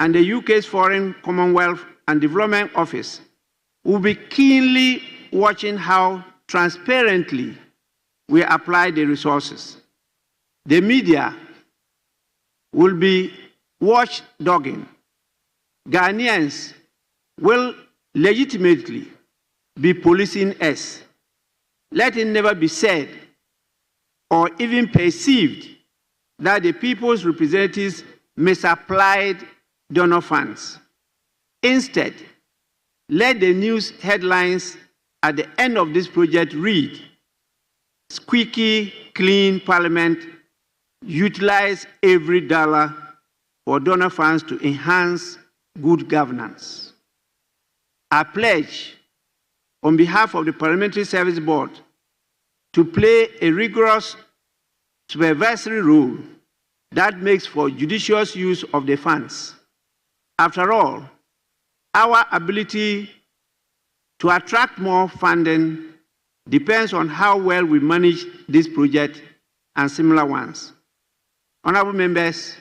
and the UK's Foreign, Commonwealth and Development Office will be keenly watching how transparently we apply the resources. The media will be watchdogging. Ghanaians will legitimately be policing us. Let it never be said or even perceived that the people's representatives misapplied donor funds. Instead, let the news headlines at the end of this project read, "Squeaky clean Parliament utilize every dollar for donor funds to enhance good governance." I pledge on behalf of the Parliamentary Service Board to play a rigorous supervisory role that makes for judicious use of the funds. After all, our ability to attract more funding depends on how well we manage this project and similar ones. Honorable members,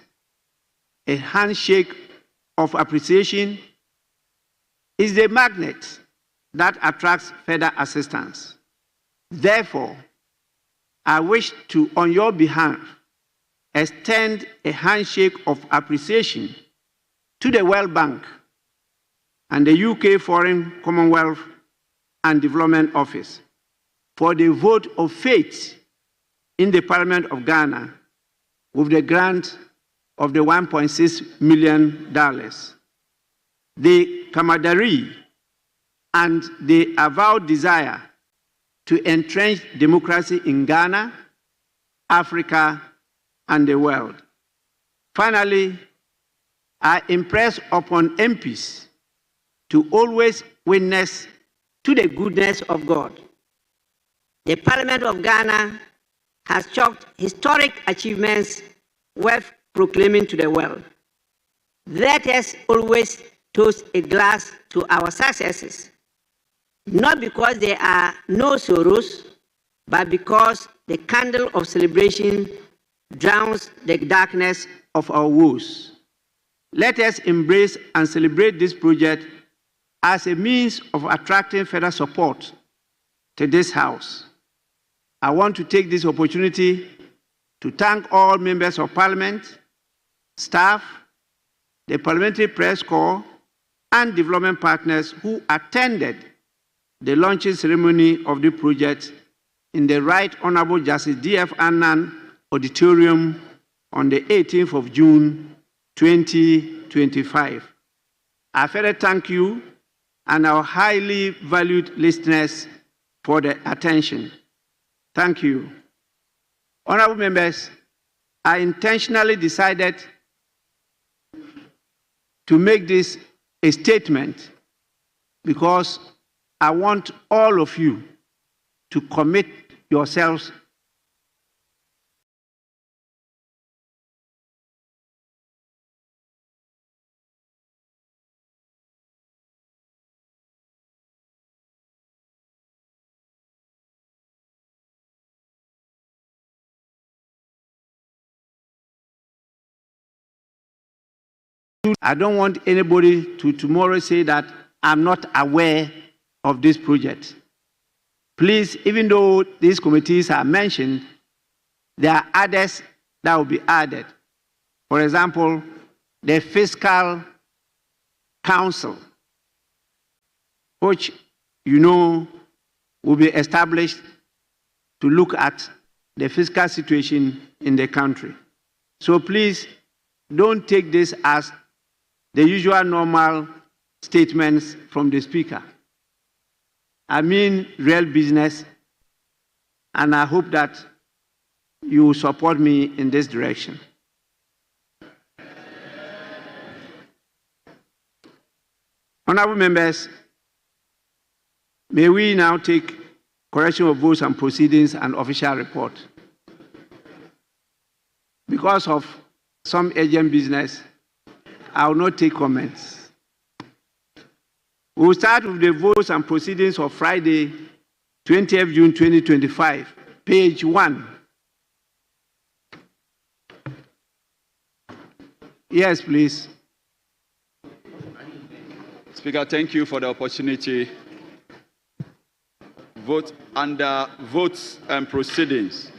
a handshake of appreciation is the magnet that attracts further assistance. Therefore, I wish to, on your behalf, extend a handshake of appreciation to the World Bank and the UK Foreign, Commonwealth and Development Office for the vote of faith in the Parliament of Ghana with the grant of the $1.6 million. The camaraderie and the avowed desire to entrench democracy in Ghana, Africa, and the world. Finally, I impress upon MPs to always witness to the goodness of God. The Parliament of Ghana has chalked historic achievements worth proclaiming to the world. Let us always toast a glass to our successes, not because there are no sorrows, but because the candle of celebration drowns the darkness of our woes. Let us embrace and celebrate this project as a means of attracting further support to this House. I want to take this opportunity to thank all members of Parliament, staff, the Parliamentary Press Corps, and development partners who attended the launching ceremony of the project in the Right Honorable Justice D.F. Annan Auditorium on the 18th of June, 2025. I further thank you and our highly valued listeners for the attention. Thank you. Honorable members, I intentionally decided to make this a statement because I want all of you to commit yourselves I don't want anybody to tomorrow say that I'm not aware of this project. Please, even though these committees are mentioned, there are others that will be added. For example, the Fiscal Council, which you know will be established to look at the fiscal situation in the country. So please, don't take this as the usual normal statements from the Speaker. I mean real business, and I hope that you will support me in this direction. Honorable members, may we now take correction of votes and proceedings and official report. Because of some urgent business, I will not take comments. We will start with the votes and proceedings of Friday, 20th June 2025, page 1. Yes, please. Speaker, thank you for the opportunity. Vote under votes and proceedings.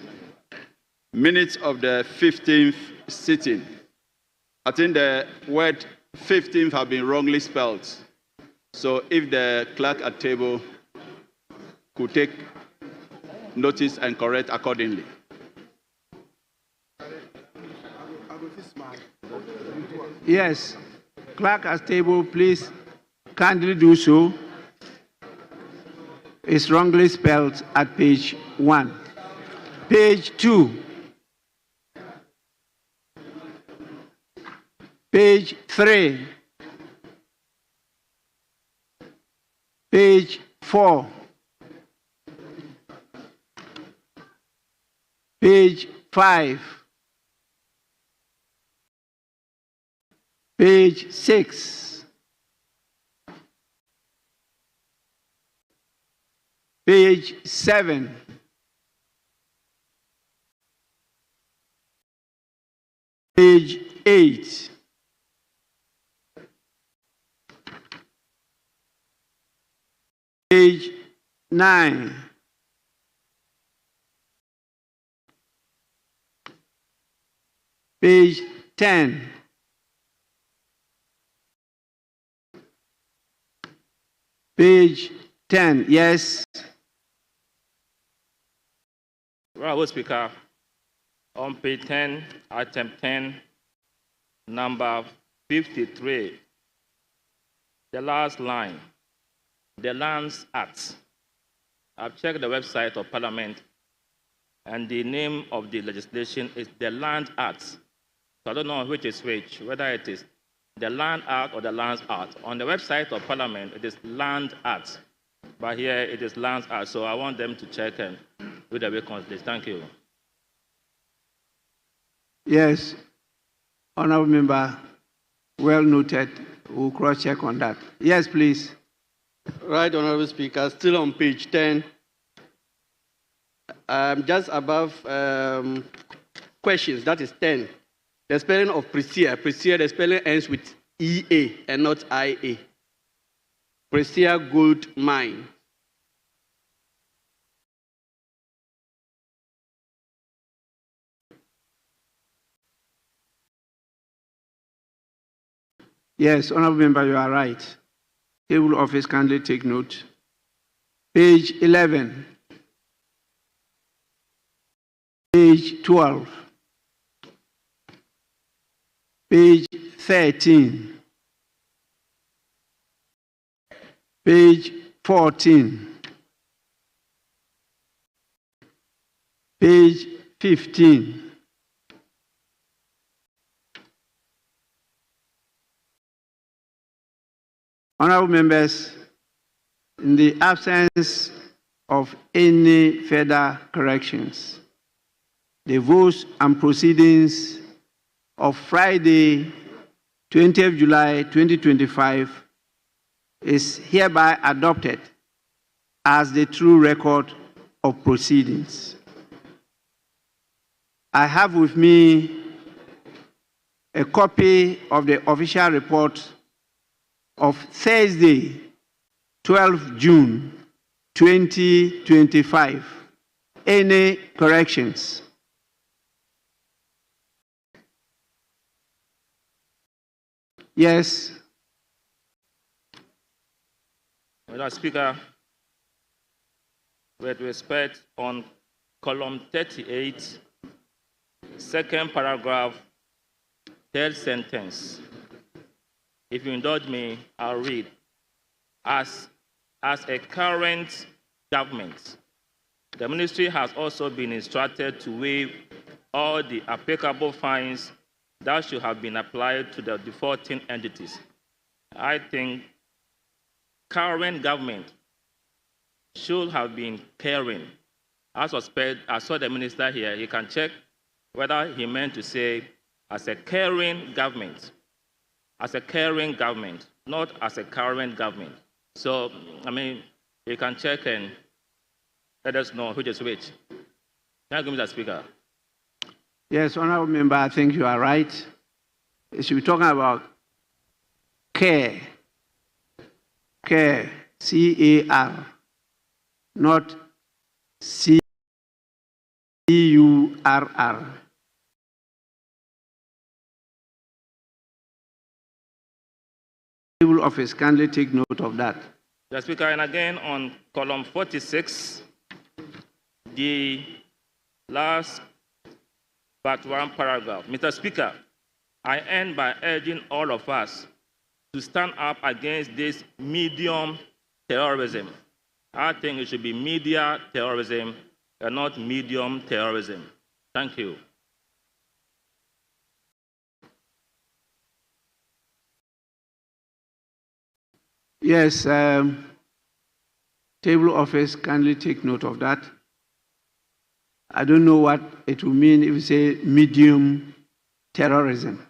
Minutes of the 15th sitting. I think the word 15th have been wrongly spelled. So if the clerk at table could take notice and correct accordingly. Yes, clerk at table, please kindly do so. It's wrongly spelled at page 1. Page 2. Page 3. Page 4. Page 5. Page 6. Page 7. Page 8. Page 9. Page 10. Page 10, yes. Honorable Speaker, on page 10, item 10, number 53, the last line, the Lands Act. I've checked the website of Parliament, and the name of the legislation is the Land Act. So I don't know which is which, whether it is the Land Act or the Lands Act. On the website of Parliament, it is Land Act, but here it is Lands Act. So I want them to check and do the reconciliation. Thank you. Yes, Honourable Member, well noted. We'll cross-check on that. Yes, please. Right, Honourable Speaker, still on page 10. Just above questions, that is 10. The spelling of Presea, the spelling ends with EA and not IA. Presea Gold Mine. Yes, Honourable Member, you are right. Table office kindly take note. Page 11. Page 12. Page 13. Page 14. Page 15. Honourable members, in the absence of any further corrections, the votes and proceedings of Friday, 20th July 2025 is hereby adopted as the true record of proceedings. I have with me a copy of the official report of Thursday, 12 June 2025. Any corrections? Yes. Mr. Speaker, with respect on column 38, second paragraph, third sentence. If you indulge me, I'll read. As a current government, the ministry has also been instructed to waive all the applicable fines that should have been applied to the defaulting entities. I think current government should have been caring. I saw the minister here. He can check whether he meant to say as a caring government. As a caring government, not as a current government. So, I mean, you can check and let us know which is which. Thank you, Mr. Speaker. Yes, Honourable Member, I think you are right. You should be talking about care, care, C-A-R, not C-U-R-R. Table office, kindly take note of that. Mr. Speaker, and again on column 46, the last but one paragraph. Mr. Speaker, I end by urging all of us to stand up against this medium terrorism. I think it should be media terrorism and not medium terrorism. Thank you. Yes, table office, kindly take note of that. I don't know what it will mean if you say medium terrorism.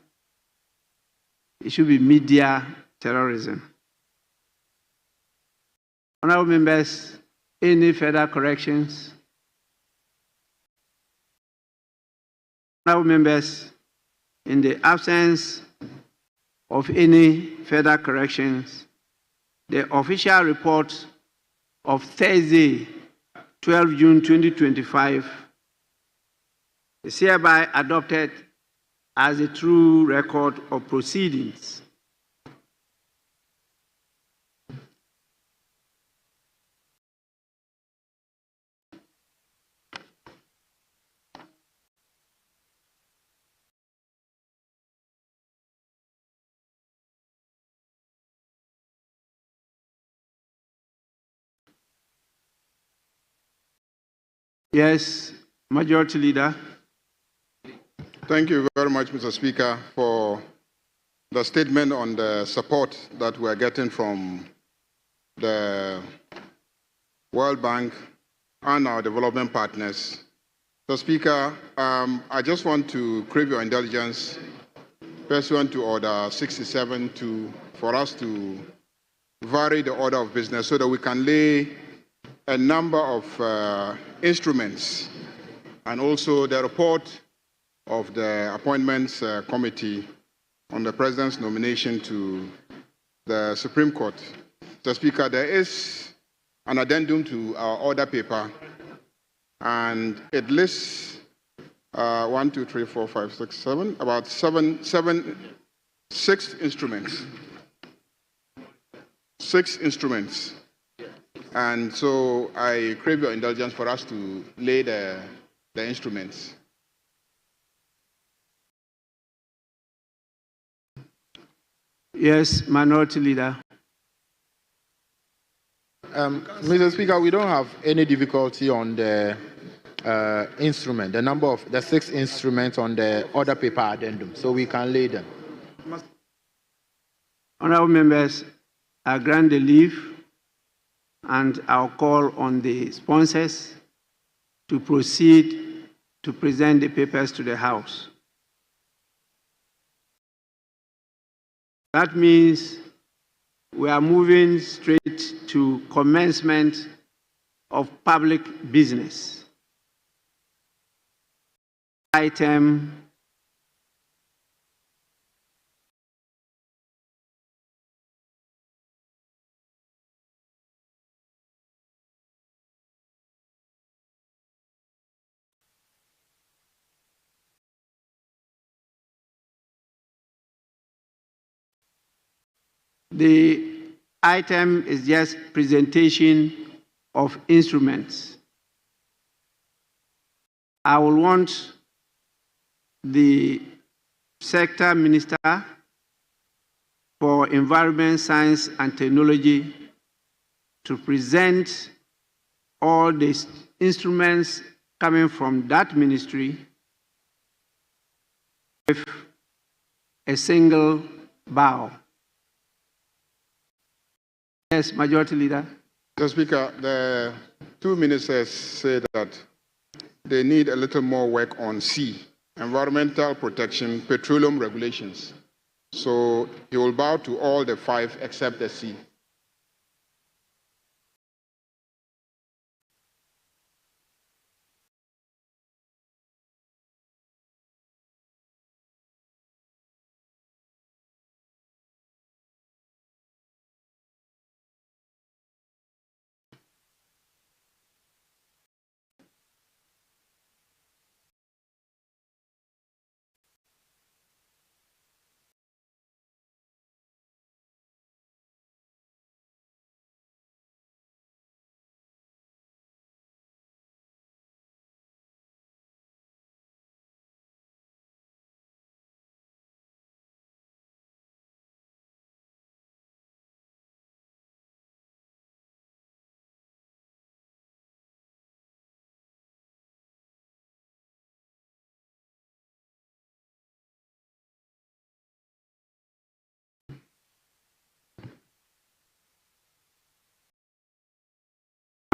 It should be media terrorism. Honorable members, any further corrections? Honorable members, in the absence of any further corrections, the official report of Thursday, 12 June 2025 is hereby adopted as a true record of proceedings. Yes, Majority Leader. Thank you very much, Mr. Speaker, for the statement on the support that we are getting from the World Bank and our development partners. Mr. Speaker, I just want to crave your indulgence pursuant to Order 67 for us to vary the order of business so that we can lay a number of instruments and also the report of the Appointments Committee on the President's nomination to the Supreme Court. Mr. Speaker, there is an addendum to our order paper, and it lists 1, 2, 3, 4, 5, 6, 7, about six instruments. 6 instruments. And so I crave your indulgence for us to lay the instruments. Yes, Minority Leader. Mr. Speaker, we don't have any difficulty on the instrument, the number of the 6 instruments on the order paper addendum, so we can lay them. Honorable members, I grant the leave and I'll call on the sponsors to proceed to present the papers to the House. That means we are moving straight to commencement of public business. Item the item is just presentation of instruments. I will want the Sector Minister for Environment, Science and Technology to present all the instruments coming from that ministry with a single bow. Yes, Majority Leader. Mr. Speaker, the 2 ministers say that they need a little more work on C, environmental protection, petroleum regulations. So he will bow to all the 5 except the C.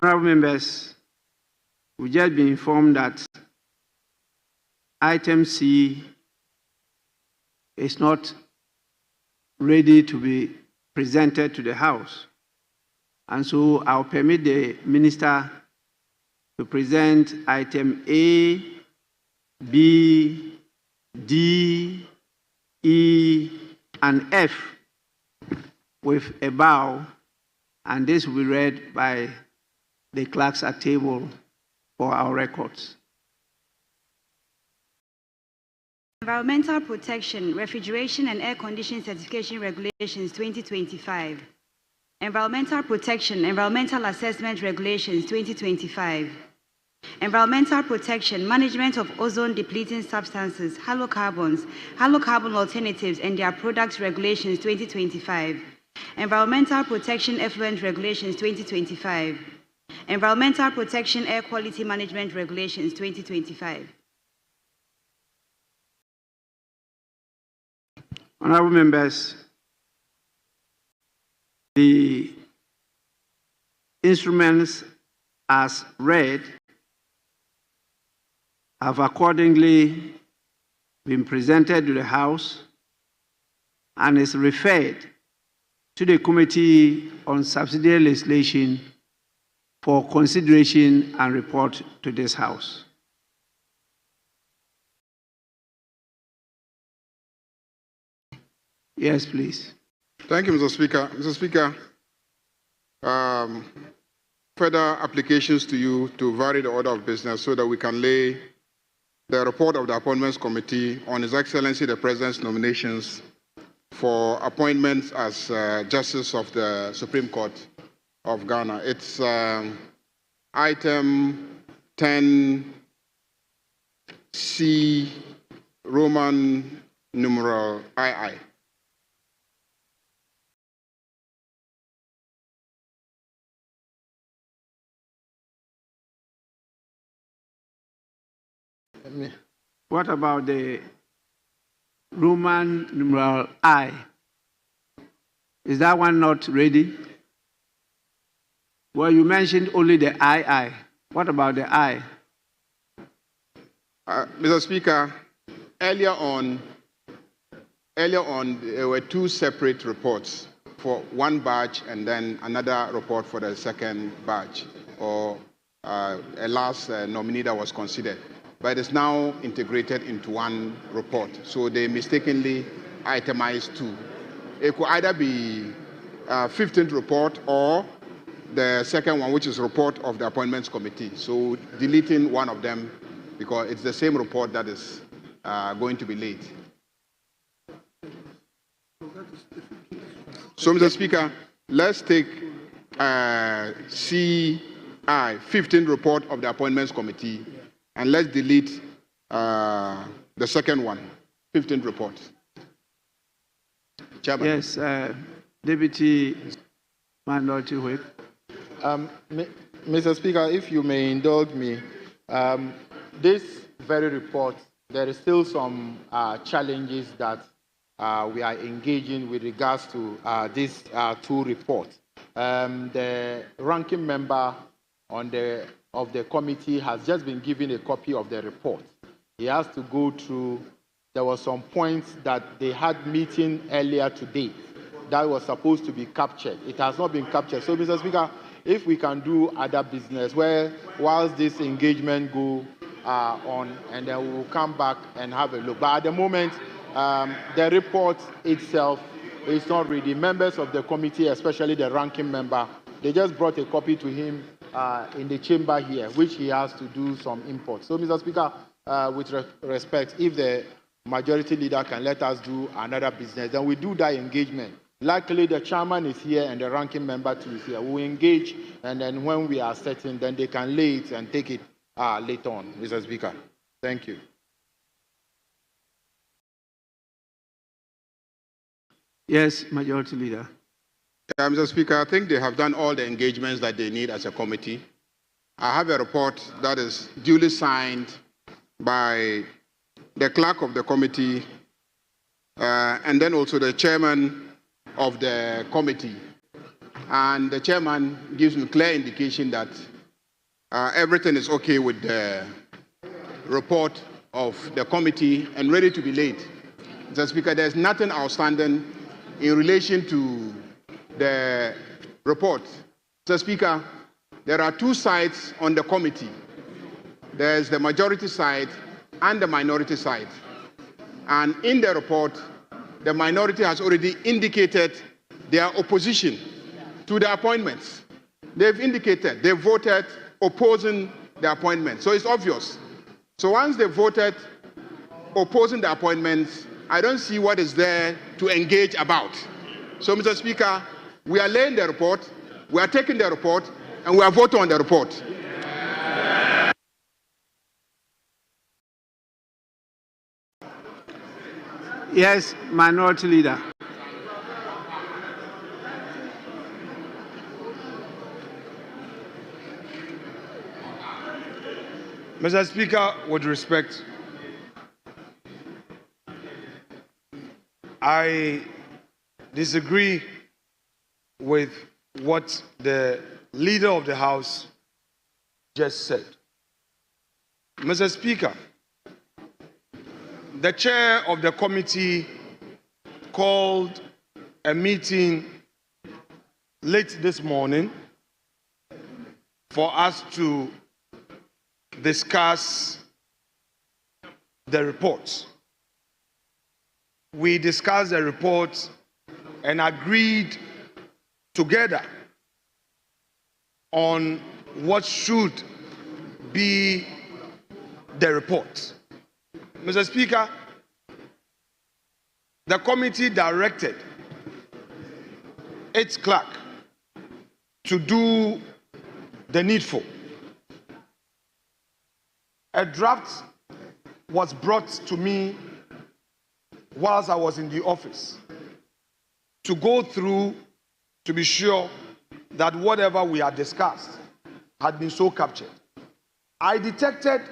Honorable members, we just been informed that item C is not ready to be presented to the House. And so I'll permit the Minister to present item A, B, D, E, and F with a bow, and this will be read by the clerks at table for our records. Environmental Protection, Refrigeration and Air Conditioning Certification Regulations 2025. Environmental Protection, Environmental Assessment Regulations 2025. Environmental Protection, Management of Ozone-Depleting Substances, Halocarbons, Halocarbon Alternatives and their Products Regulations 2025. Environmental Protection Effluent Regulations 2025. Environmental Protection Air Quality Management Regulations 2025. Honorable members, the instruments as read have accordingly been presented to the House and is referred to the Committee on Subsidiary Legislation for consideration and report to this House. Yes, please. Thank you, Mr. Speaker. Mr. Speaker, further applications to you to vary the order of business so that we can lay the report of the Appointments Committee on His Excellency the President's nominations for appointments as Justice of the Supreme Court of Ghana. It's item 10C, Roman numeral II. What about the Roman numeral I? Is that one not ready? Well, you mentioned only the II. What about the I? Mr. Speaker, earlier on, there were two separate reports for one batch and then another report for the second batch, or a last nominee that was considered. But it's now integrated into one report. So they mistakenly itemized two. It could either be 15th report or the second one, which is report of the Appointments Committee. So deleting one of them because it's the same report that is going to be late. So, Mr. Speaker, let's take CI, 15th report of the Appointments Committee, and let's delete the second one, 15th report. Chairman. Yes, Deputy Minority Whip. Mr. Speaker, if you may indulge me, this very report, there is still some challenges that we are engaging with regards to these two reports. The ranking member of the committee has just been given a copy of the report. He has to go through. There were some points that they had meeting earlier today that was supposed to be captured. It has not been captured. So, Mr. Speaker, if we can do other business whilst this engagement go on, and then we will come back and have a look. But at the moment, the report itself is not ready. Members of the committee, especially the ranking member, they just brought a copy to him in the chamber here, which he has to do some import. So, Mr. Speaker, with respect, if the majority leader can let us do another business, then we do that engagement. Luckily, the chairman is here and the ranking member too is here. We will engage, and then when we are certain, then they can lay it and take it later on, Mr. Speaker. Thank you. Yes, Majority Leader. Mr. Speaker, I think they have done all the engagements that they need as a committee. I have a report that is duly signed by the clerk of the committee and then also the chairman of the committee. And the chairman gives me clear indication that everything is okay with the report of the committee and ready to be laid. Mr. Speaker, there's nothing outstanding in relation to the report. Mr. Speaker, there are two sides on the committee. There's the majority side and the minority side. And in the report, the minority has already indicated their opposition to the appointments. They've indicated, they voted opposing the appointment. So it's obvious. So once they voted opposing the appointments, I don't see what is there to engage about. So, Mr. Speaker, we are laying the report, we are taking the report, and we are voting on the report. Yes, Minority Leader. Mr. Speaker, with respect, I disagree with what the Leader of the House just said. Mr. Speaker, the chair of the committee called a meeting late this morning for us to discuss the report. We discussed the report and agreed together on what should be the report. Mr. Speaker, the committee directed its clerk to do the needful. A draft was brought to me whilst I was in the office to go through to be sure that whatever we had discussed had been so captured. I detected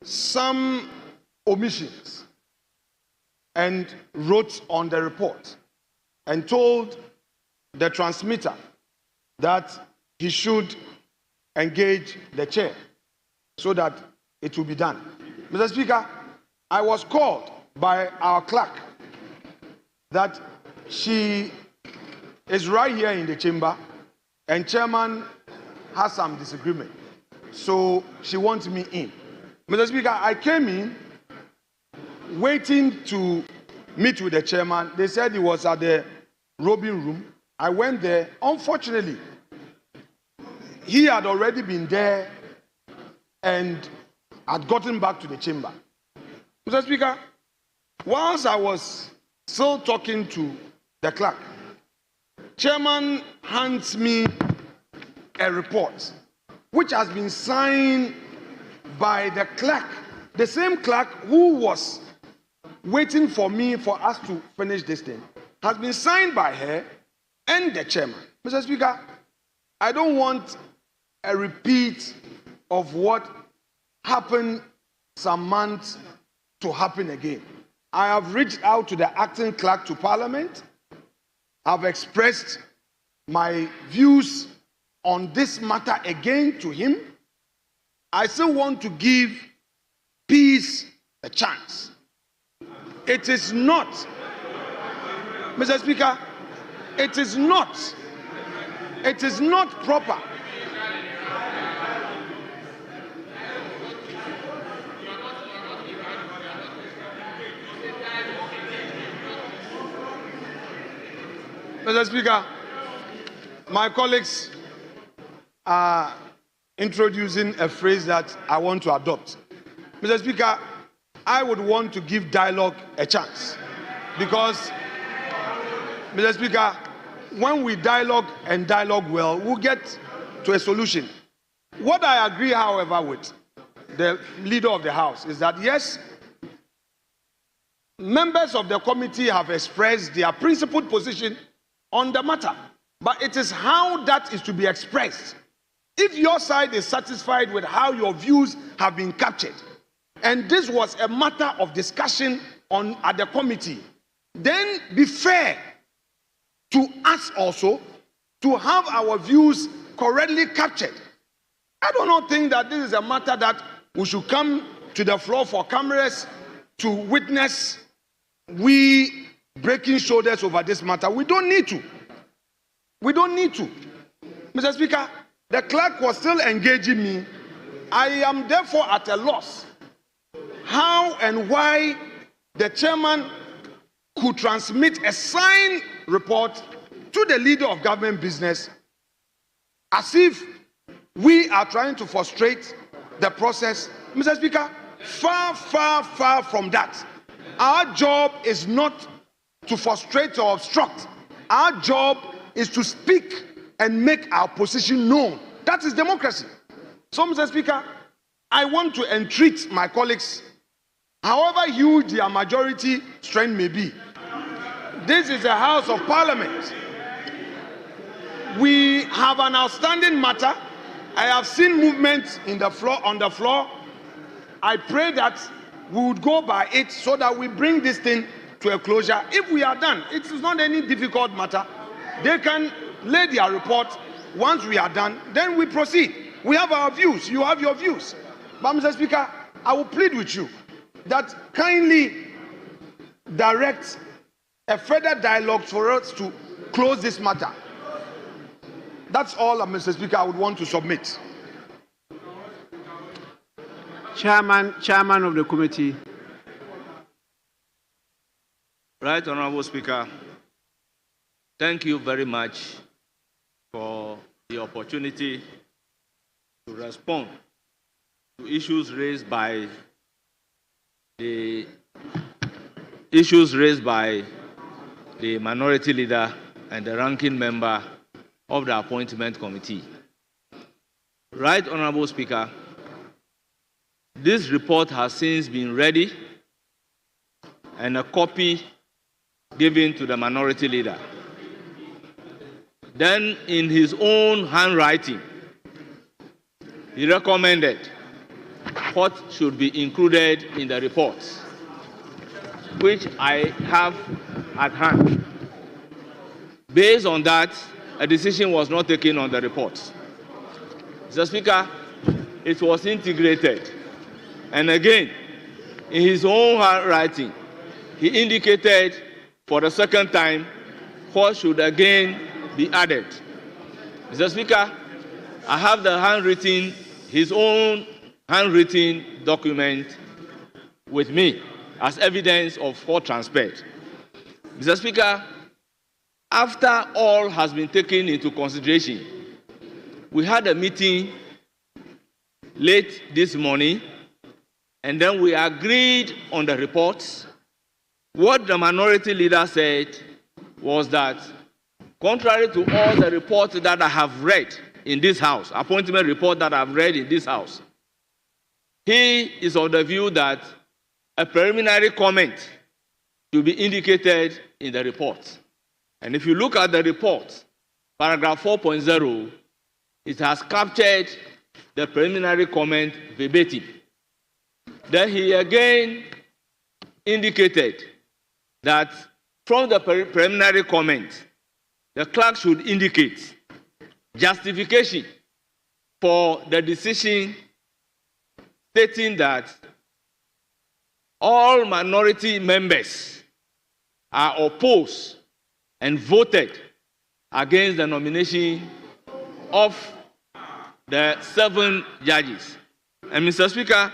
some omissions and wrote on the report and told the transmitter that he should engage the chair so that it will be done. Mr. Speaker, I was called by our clerk that she is right here in the chamber and chairman has some disagreement. So she wants me in. Mr. Speaker, I came in waiting to meet with the chairman. They said he was at the robing room. I went there. Unfortunately, he had already been there and had gotten back to the chamber. Mr. Speaker, whilst I was still talking to the clerk, chairman hands me a report which has been signed by the clerk, the same clerk who was waiting for me for us to finish this thing, has been signed by her and the chairman. Mr. Speaker, I don't want a repeat of what happened some months to happen again. I have reached out to the acting clerk to Parliament. I've expressed my views on this matter again to him. I still want to give peace a chance. It is not, Mr. Speaker, it is not proper. Mr. Speaker, my colleagues are introducing a phrase that I want to adopt. Mr. Speaker, I would want to give dialogue a chance because, Mr. Speaker, when we dialogue and dialogue well, we'll get to a solution. What I agree, however, with the Leader of the House is that, yes, members of the committee have expressed their principled position on the matter, but it is how that is to be expressed. If your side is satisfied with how your views have been captured, and this was a matter of discussion at the committee, then be fair to us also to have our views correctly captured I do not think that this is a matter that we should come to the floor for cameras to witness we breaking shoulders over this matter. We don't need to. We don't need to. Mr. Speaker, the clerk was still engaging me. I am therefore at a loss how and why the chairman could transmit a signed report to the leader of government business as if we are trying to frustrate the process. Mr. Speaker, far, far, far from that. Our job is not to frustrate or obstruct. Our job is to speak and make our position known. That is democracy. So, Mr. Speaker, I want to entreat my colleagues, however huge their majority strength may be. This is a House of Parliament. We have an outstanding matter. I have seen movement on the floor. I pray that we would go by it so that we bring this thing to a closure. If we are done, it is not any difficult matter. They can lay their report. Once we are done, then we proceed. We have our views. You have your views. But, Mr. Speaker, I will plead with you that kindly direct a further dialogue for us to close this matter. That's all, Mr. Speaker, I would want to submit. Chairman of the committee. Right, Honorable Speaker, thank you very much for the opportunity to respond to issues raised by the minority leader and the ranking member of the appointment committee. Right, Honorable Speaker, this report has since been ready and a copy given to the minority leader. Then, in his own handwriting, he recommended what should be included in the report, which I have at hand. Based on that, a decision was not taken on the report. Mr. Speaker, it was integrated. And again, in his own handwriting, he indicated for the second time what should again be added. Mr. Speaker, I have his own handwritten document with me as evidence of what transpired. Mr. Speaker, after all has been taken into consideration, we had a meeting late this morning, and then we agreed on the reports. What the minority leader said was that, contrary to all the reports that I have read in this House, appointment report that I've read in this House, he is of the view that a preliminary comment should be indicated in the report. And if you look at the report, paragraph 4.0, it has captured the preliminary comment verbatim. Then he again indicated that from the preliminary comment, the clerk should indicate justification for the decision, stating that all minority members are opposed and voted against the nomination of the 7 judges. And Mr. Speaker,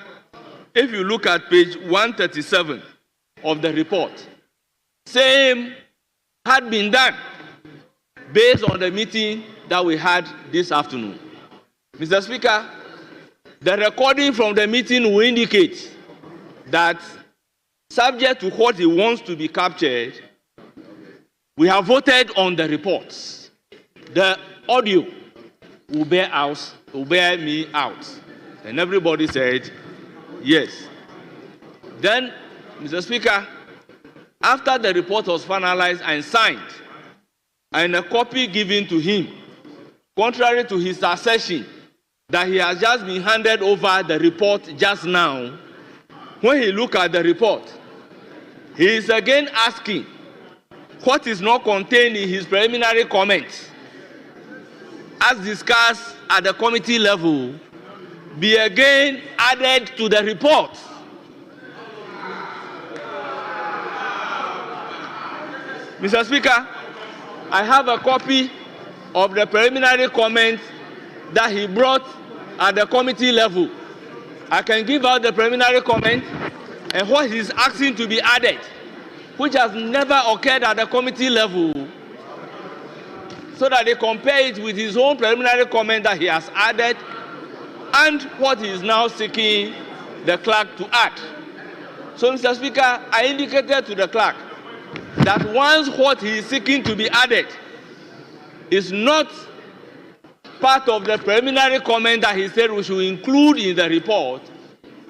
if you look at page 137 of the report, same had been done based on the meeting that we had this afternoon. Mr. Speaker, the recording from the meeting will indicate that, subject to what he wants to be captured, we have voted on the reports. The audio will bear me out. And everybody said yes. Then, Mr. Speaker, after the report was finalized and signed, and a copy given to him, contrary to his assertion that he has just been handed over the report just now, when he looked at the report, he is again asking what is not contained in his preliminary comments, as discussed at the committee level be again added to the report. Mr. Speaker, I have a copy of the preliminary comment that he brought at the committee level. I can give out the preliminary comment and what he's asking to be added, which has never occurred at the committee level, so that they compare it with his own preliminary comment that he has added and what he is now seeking the clerk to add. So, Mr. Speaker, I indicated to the clerk that once what he is seeking to be added is not part of the preliminary comment that he said we should include in the report,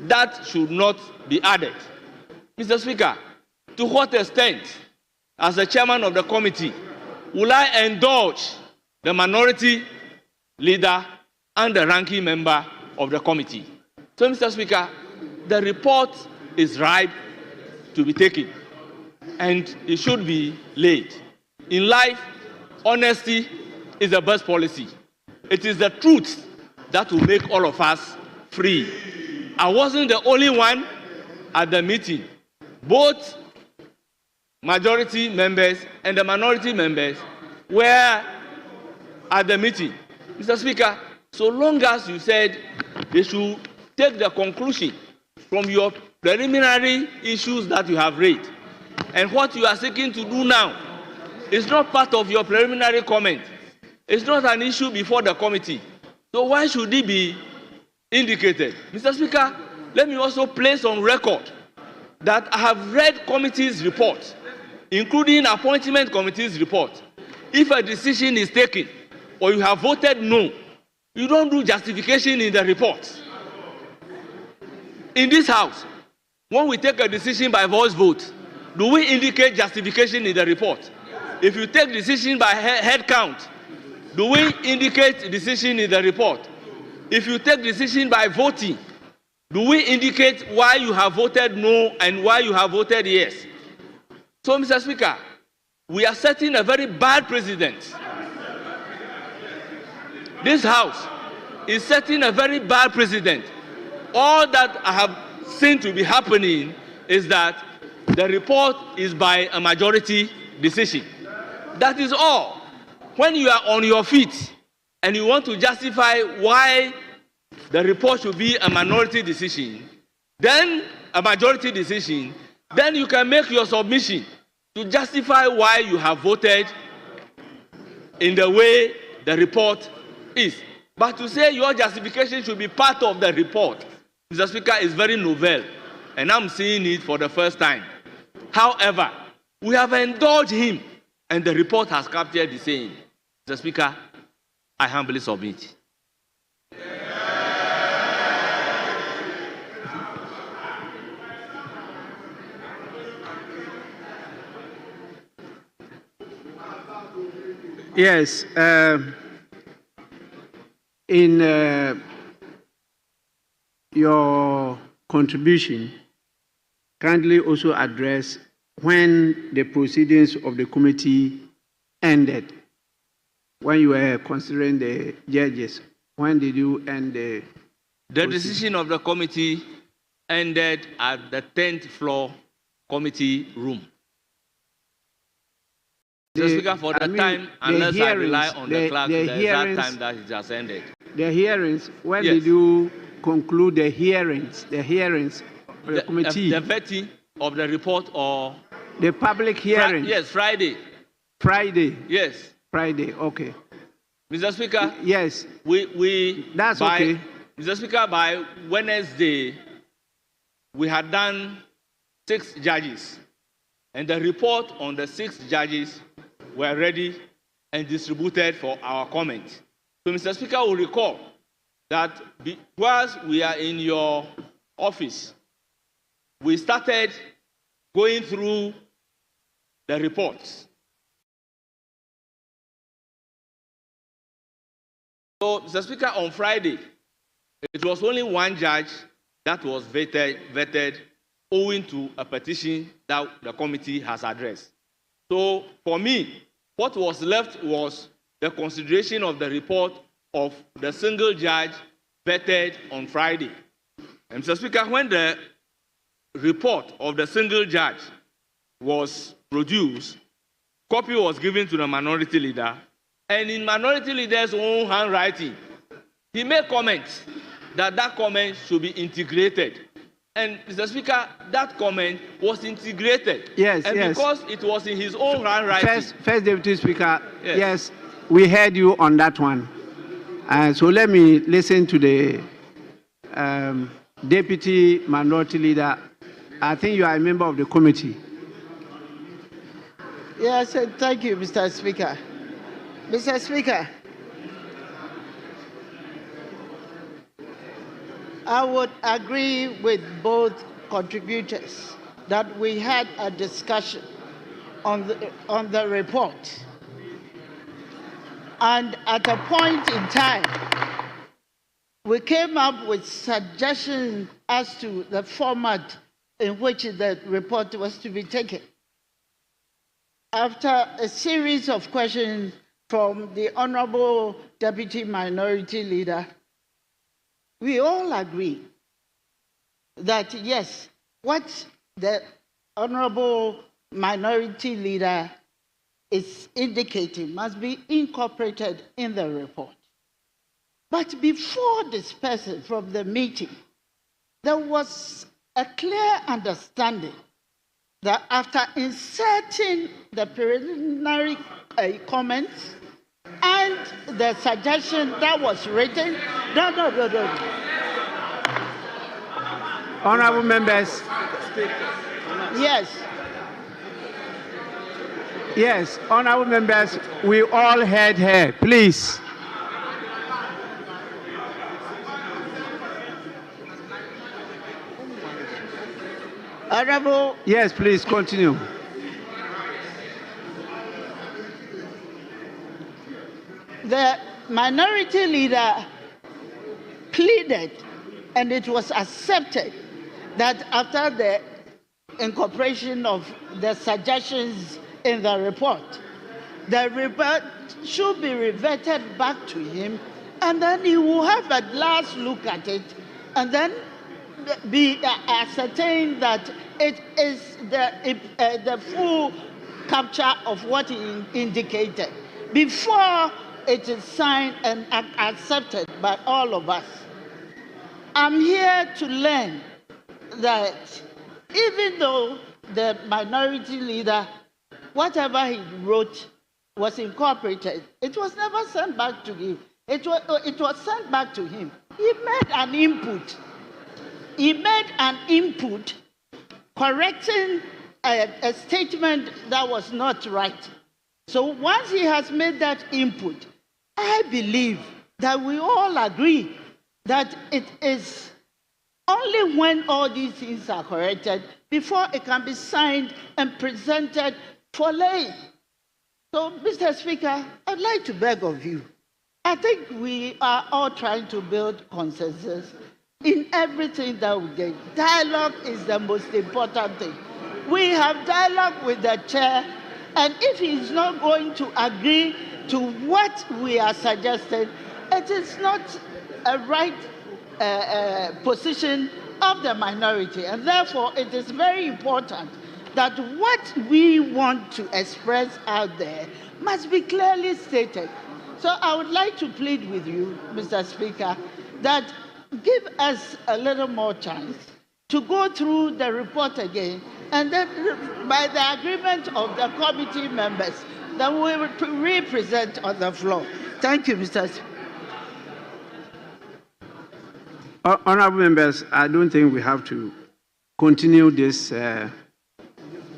that should not be added. Mr. Speaker, to what extent, as the chairman of the committee, will I indulge the minority leader and the ranking member of the committee? So, Mr. Speaker, the report is ripe to be taken, and it should be laid. In life, honesty is the best policy. It is the truth that will make all of us free. I wasn't the only one at the meeting. Both majority members and the minority members were at the meeting. Mr. Speaker, so long as you said they should take the conclusion from your preliminary issues that you have raised, and what you are seeking to do now is not part of your preliminary comment. It's not an issue before the committee. So why should it be indicated? Mr. Speaker, let me also place on record that I have read committee's report, including appointment committee's report. If a decision is taken or you have voted no, you don't do justification in the report. In this house, when we take a decision by voice vote, do we indicate justification in the report? If you take decision by head count, do we indicate decision in the report? If you take decision by voting, do we indicate why you have voted no and why you have voted yes? So, Mr. Speaker, we are setting a very bad precedent. This House is setting a very bad precedent. All that I have seen to be happening is that the report is by a majority decision. That is all. When you are on your feet and you want to justify why the report should be a minority decision, then a majority decision, then you can make your submission to justify why you have voted in the way the report is. But to say your justification should be part of the report, Mr. Speaker, is very novel, and I'm seeing it for the first time. However, we have indulged him, and the report has captured the same. Mr. Speaker, I humbly submit. Yes, in your contribution, kindly also address when the proceedings of the committee ended, when you were considering the judges. When did you end the decision of the committee ended at the 10th floor committee room. Mr. Speaker, for the time, unless I rely on the clerk, the exact time that it has ended. The hearings, when did you conclude the hearings of the committee? The vetting of the report or? The public hearing? Yes, Friday. Friday? Yes. Friday, okay. Mr. Speaker? Yes. That's okay. Mr. Speaker, by Wednesday, we had done 6 judges, and the report on the 6 judges were ready and distributed for our comment. So, Mr. Speaker will recall that whilst we are in your office, we started going through the reports. So, Mr. Speaker, on Friday, it was only one judge that was vetted owing to a petition that the committee has addressed. So, for me, what was left was the consideration of the report of the single judge vetted on Friday. And Mr. Speaker, when the report of the single judge was produced, copy was given to the minority leader, and in minority leader's own handwriting, he made comments that comment should be integrated. And Mr. Speaker, that comment was integrated. Yes, and yes. because it was in his own handwriting. First Deputy Speaker, yes, we heard you on that one. So let me listen to the Deputy Minority Leader. I think you are a member of the committee. Yes, thank you, Mr. Speaker. Mr. Speaker, I would agree with both contributors that we had a discussion on the report. And at a point in time, we came up with suggestions as to the format in which the report was to be taken. After a series of questions from the Honorable Deputy Minority Leader, we all agree that yes, what the Honorable Minority Leader is indicating must be incorporated in the report. But before dispersing from the meeting, there was a clear understanding that after inserting the preliminary comments and the suggestion that was written, Honorable members. Yes. Yes, honorable members, we all heard her. Please. Honorable. Yes, please continue. The minority leader pleaded, and it was accepted, that after the incorporation of the suggestions in the report, the report should be reverted back to him, and then he will have a last look at it, and then be ascertained that it is the full capture of what he indicated before it is signed and accepted by all of us. I'm here to learn that even though the minority leader, whatever he wrote was incorporated, it was never sent back to him. It was sent back to him. He made an input. He made an input correcting a statement that was not right. So once he has made that input, I believe that we all agree that it is only when all these things are corrected before it can be signed and presented for laying. So, Mr. Speaker, I'd like to beg of you. I think we are all trying to build consensus in everything that we do. Dialogue is the most important thing. We have dialogue with the chair, and if he's not going to agree to what we are suggesting, it is not a right position of the minority. And therefore, it is very important that what we want to express out there must be clearly stated. So I would like to plead with you, Mr. Speaker, that give us a little more chance to go through the report again, and then by the agreement of the committee members, then we will represent on the floor. Thank you, Mr. Speaker. Honorable members, I don't think we have to continue this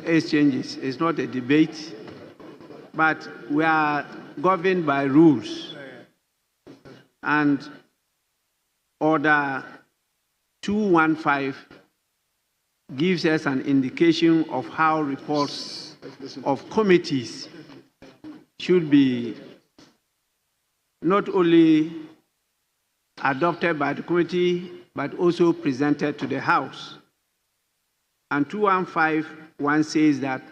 exchanges. It's not a debate, but we are governed by rules. And Order 215 gives us an indication of how reports of committees should be not only adopted by the committee, but also presented to the House. And 215.1 says that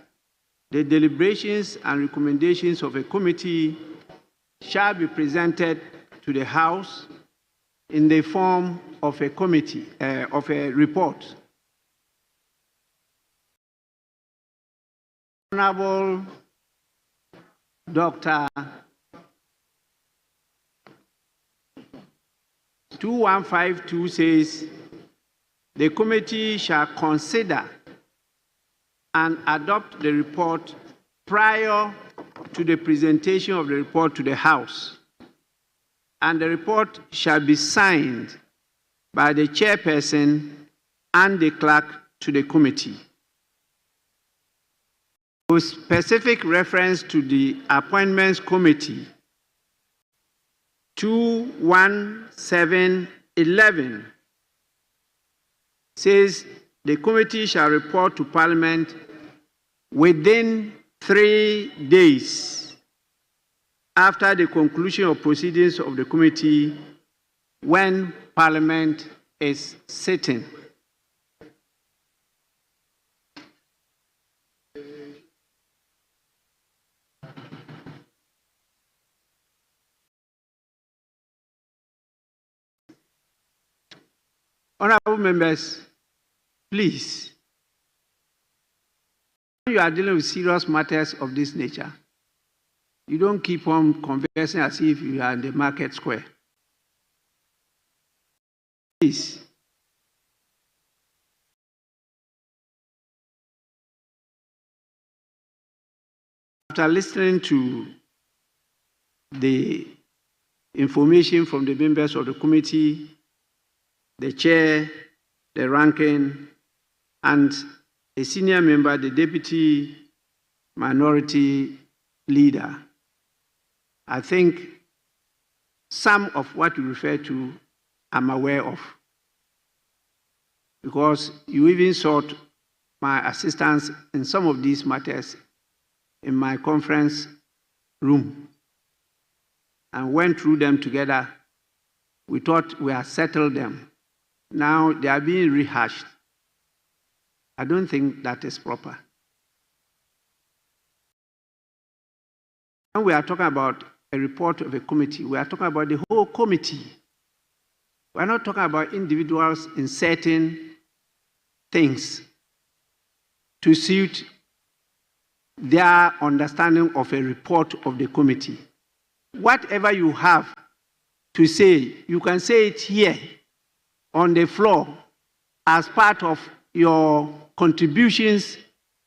the deliberations and recommendations of a committee shall be presented to the House in the form of a committee, of a report. Honorable Dr. 2152 says, the committee shall consider and adopt the report prior to the presentation of the report to the House, and the report shall be signed by the chairperson and the clerk to the committee. With specific reference to the Appointments Committee, 21711 says the committee shall report to Parliament within 3 days after the conclusion of proceedings of the committee when Parliament is sitting. Honorable members, please, when you are dealing with serious matters of this nature, you don't keep on conversing as if you are in the market square. Please. After listening to the information from the members of the committee, the chair, the ranking, and a senior member, the deputy minority leader, I think some of what you refer to I'm aware of, because you even sought my assistance in some of these matters in my conference room and went through them together. We thought we had settled them. Now they are being rehashed. I don't think that is proper. When we are talking about a report of a committee, we are talking about the whole committee. We are not talking about individuals inserting things to suit their understanding of a report of the committee. Whatever you have to say, you can say it here on the floor as part of your contributions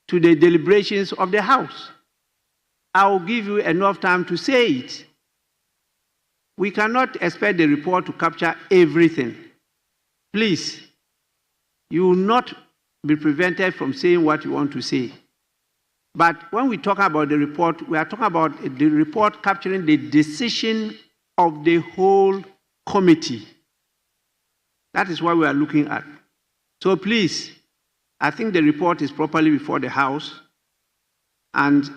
to the deliberations of the House. I will give you enough time to say it. We cannot expect the report to capture everything. Please, you will not be prevented from saying what you want to say. But when we talk about the report, we are talking about the report capturing the decision of the whole committee. That is what we are looking at. So please, I think the report is properly before the House, and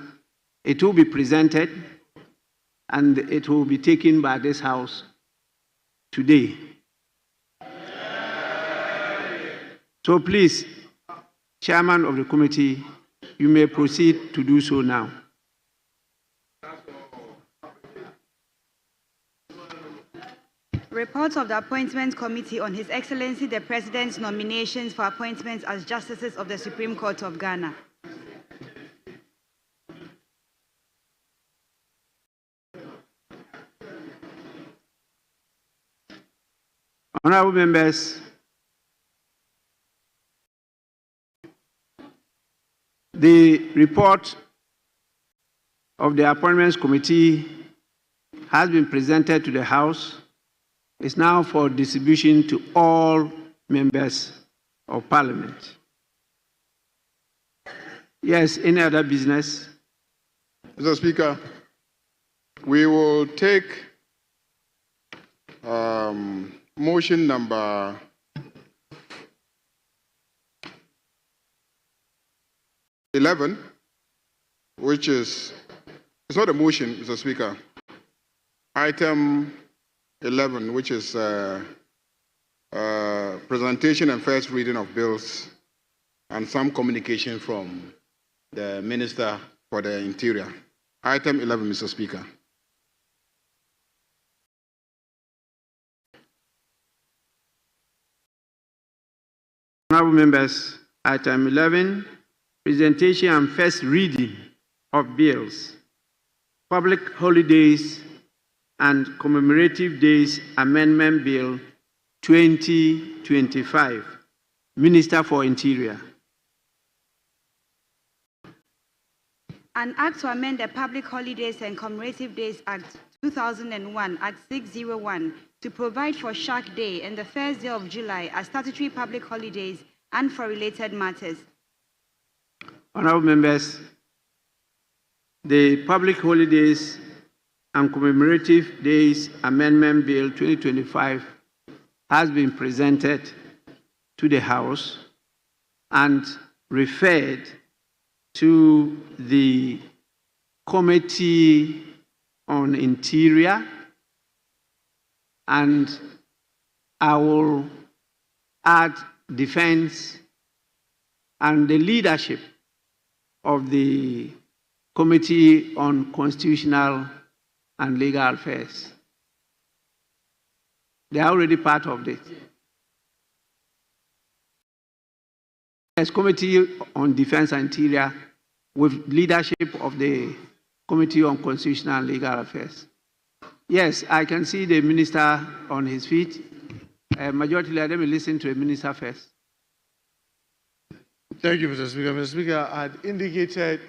it will be presented, and it will be taken by this House today. So please, Chairman of the committee, you may proceed to do so now. Report of the Appointments Committee on His Excellency the President's nominations for appointments as Justices of the Supreme Court of Ghana. Honorable members, the report of the Appointments Committee has been presented to the House. It's now for distribution to all members of Parliament. Yes, any other business? Mr. Speaker, we will take motion number 11, which is, it's not a motion, Mr. Speaker. Item 11, which is presentation and first reading of bills and some communication from the Minister for the Interior. Item 11, Mr. Speaker. Honourable members, item 11, presentation and first reading of bills, public holidays and commemorative days amendment bill 2025. Minister for Interior. An act to amend the Public Holidays and Commemorative Days Act 2001, Act 601, to provide for Shark Day and the first day of July as statutory public holidays and for related matters. Honourable members, the Public Holidays and Commemorative Days Amendment Bill 2025 has been presented to the House and referred to the Committee on Interior, and I will add Defense and the leadership of the Committee on Constitutional and Legal Affairs. They are already part of this. As Committee on Defense and Interior, with leadership of the Committee on Constitutional and Legal Affairs. Yes, I can see the minister on his feet. Majority Leader, let me listen to the minister first. Thank you, Mr. Speaker. Mr. Speaker, I had indicated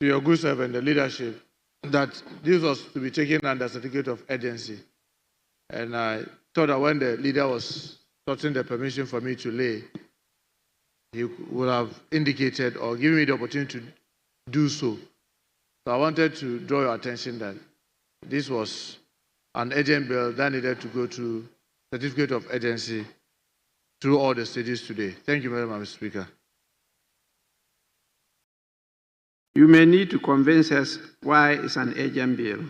to your good servant, the leadership, that this was to be taken under certificate of urgency. And I thought that when the leader was sorting the permission for me to lay, he would have indicated or given me the opportunity to do so. So I wanted to draw your attention that this was an urgent bill that needed to go to certificate of urgency through all the stages today. Thank you very much, Mr. Speaker. You may need to convince us why it's an urgent bill.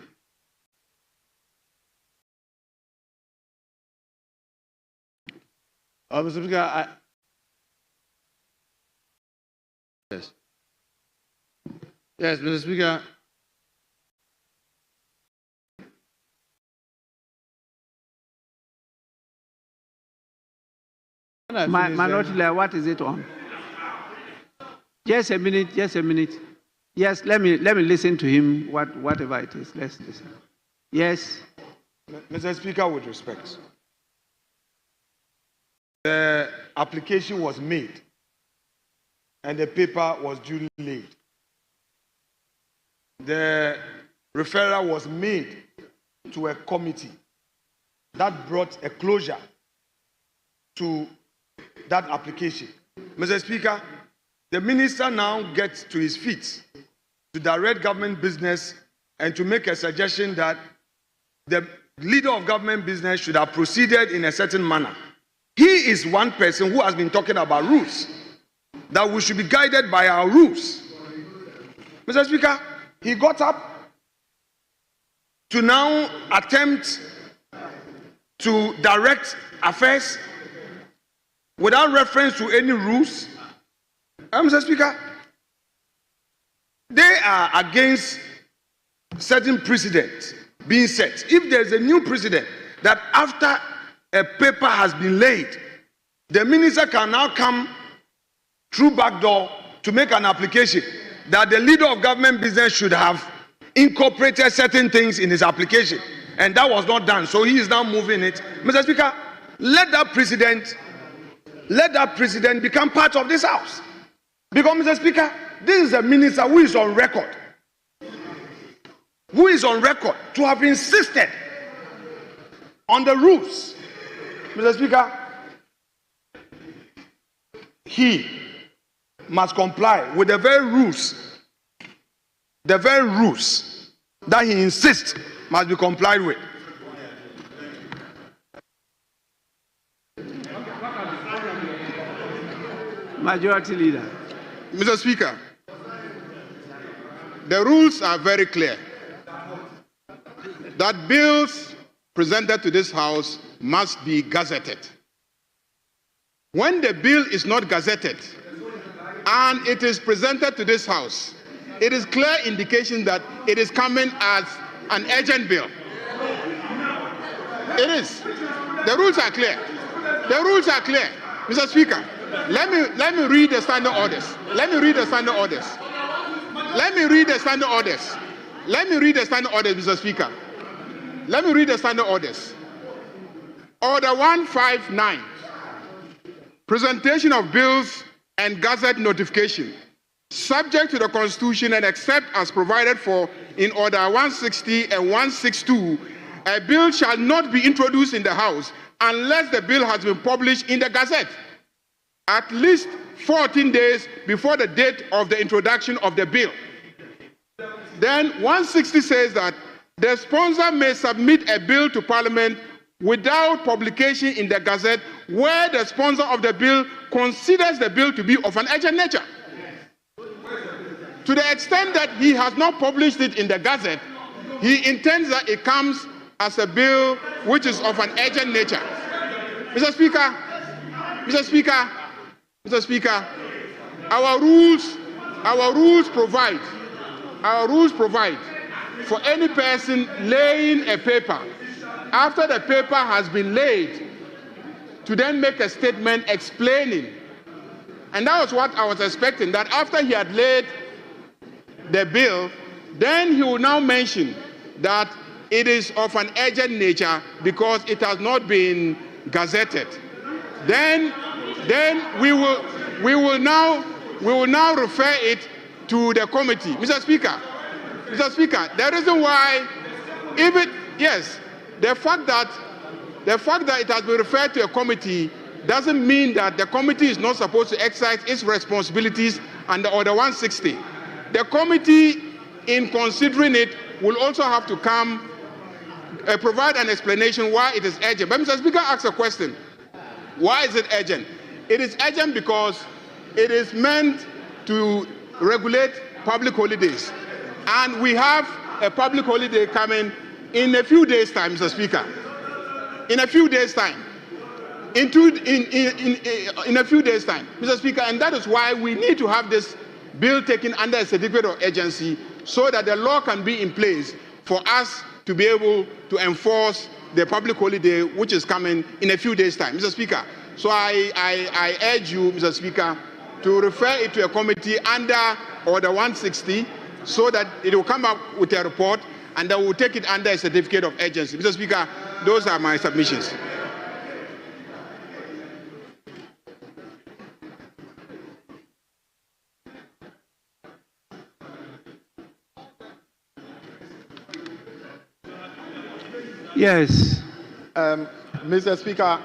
Mr. Speaker, Yes, Mr. Speaker. Minority Leader, what is it on? Just a minute, just a minute. Yes, let me listen to him, whatever it is. Let's listen. Yes. Mr. Speaker, with respect, the application was made and the paper was duly laid. The referral was made to a committee that brought a closure to that application. Mr. Speaker, the minister now gets to his feet to direct government business and to make a suggestion that the leader of government business should have proceeded in a certain manner. He is one person who has been talking about rules, that we should be guided by our rules. Mr. Speaker, he got up to now attempt to direct affairs without reference to any rules. Mr. Speaker, they are against certain precedents being set. If there is a new precedent that after a paper has been laid, the minister can now come through back door to make an application that the leader of government business should have incorporated certain things in his application, and that was not done. So he is now moving it. Mr. Speaker, let that precedent become part of this house. Because, Mr. Speaker, this is a minister who is on record to have insisted on the rules. Mr. Speaker, he must comply with the very rules that he insists must be complied with. Majority Leader. Mr. Speaker, the rules are very clear that bills presented to this House must be gazetted. When the bill is not gazetted and it is presented to this House, it is clear indication that it is coming as an urgent bill. It is. The rules are clear. The rules are clear, Mr. Speaker. Let me read the standing orders. Let me read the standing orders. Let me read the standing orders. Let me read the standing orders, Mr. Speaker. Let me read the standing orders. Order 159. Presentation of bills and gazette notification. Subject to the Constitution and except as provided for in Order 160 and 162, a bill shall not be introduced in the House unless the bill has been published in the Gazette at least 14 days before the date of the introduction of the bill. Then 160 says that the sponsor may submit a bill to Parliament without publication in the Gazette where the sponsor of the bill considers the bill to be of an urgent nature. To the extent that he has not published it in the Gazette, he intends that it comes as a bill which is of an urgent nature. Mr. Speaker, Mr. Speaker, Mr. Speaker, our rules provide for any person laying a paper after the paper has been laid to then make a statement explaining. And that was what I was expecting, that after he had laid the bill, then he will now mention that it is of an urgent nature because it has not been gazetted. Then we will now refer it to the committee. Mr. Speaker, the reason why, the fact that it has been referred to a committee doesn't mean that the committee is not supposed to exercise its responsibilities under Order 160. The committee, in considering it, will also have to come provide an explanation why it is urgent. But Mr. Speaker asks a question. Why is it urgent? It is urgent because it is meant to regulate public holidays. And we have a public holiday coming in a few days' time, Mr. Speaker. In a few days' time. In a few days' time, Mr. Speaker, and that is why we need to have this bill taken under a certificate of urgency so that the law can be in place for us to be able to enforce the public holiday which is coming in a few days' time, Mr. Speaker. So I urge you, Mr. Speaker, to refer it to a committee under Order 160 so that it will come up with a report and then we'll take it under a certificate of urgency. Mr. Speaker, those are my submissions. Yes. Mr. Speaker,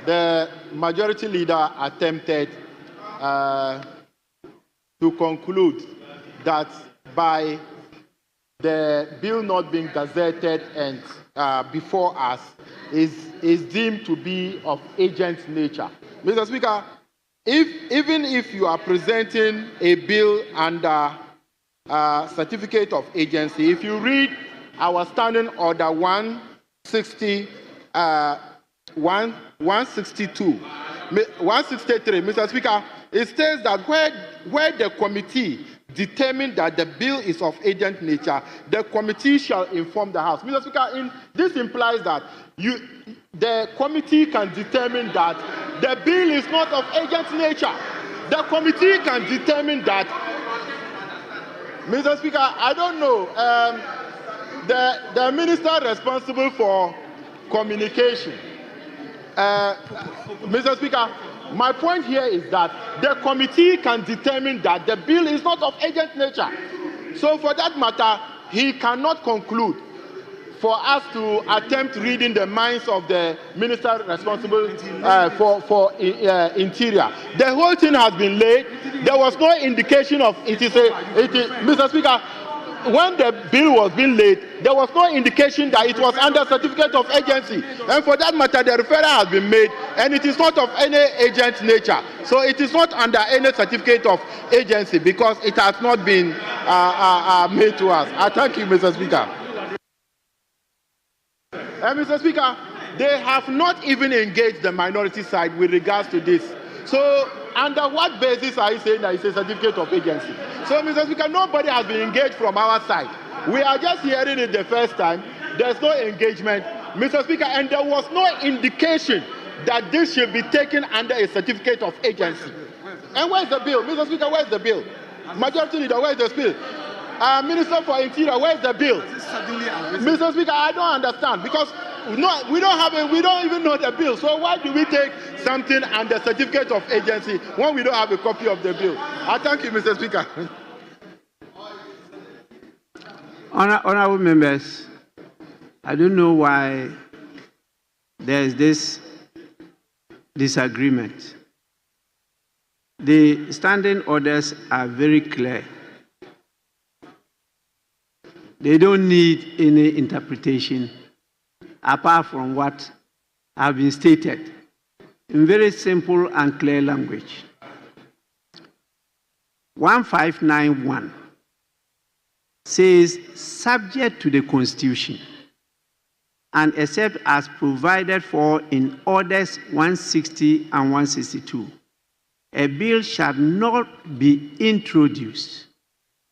the majority leader attempted to conclude that by the bill not being gazetted and before us is deemed to be of urgent nature. Mr. Speaker, even if you are presenting a bill under certificate of agency, if you read our standing order 163, Mr. Speaker, it states that where the committee determined that the bill is of urgent nature, the committee shall inform the House. Mr. Speaker, this implies that the committee can determine that the bill is not of urgent nature. The committee can determine that. Mr. Speaker, I don't know. The minister responsible for communication, Mr. Speaker, my point here is that the committee can determine that the bill is not of urgent nature. So for that matter, he cannot conclude for us to attempt reading the minds of the minister responsible for interior. The whole thing has been laid. There was no indication of Mr. Speaker, when the bill was being laid, there was no indication that it was under certificate of agency. And for that matter, the referral has been made, and it is not of any agent nature. So it is not under any certificate of agency because it has not been made to us. I thank you, Mr. Speaker. Mr. Speaker, they have not even engaged the minority side with regards to this. So under what basis are you saying that it's a certificate of agency? So, Mr. Speaker, nobody has been engaged from our side. We are just hearing it the first time. There's no engagement, Mr. Speaker, and there was no indication that this should be taken under a certificate of agency. And where's the bill? Mr. Speaker, where's the bill? Majority Leader, where's the bill? Minister for Interior, where's the bill? Mr. Speaker, I don't understand because we don't even know the bill. So why do we take something under certificate of agency when we don't have a copy of the bill? I thank you, Mr. Speaker. Honorable members, I don't know why there is this disagreement. The standing orders are very clear. They don't need any interpretation apart from what have been stated in very simple and clear language. 1591 says, subject to the Constitution and except as provided for in Orders 160 and 162, a bill shall not be introduced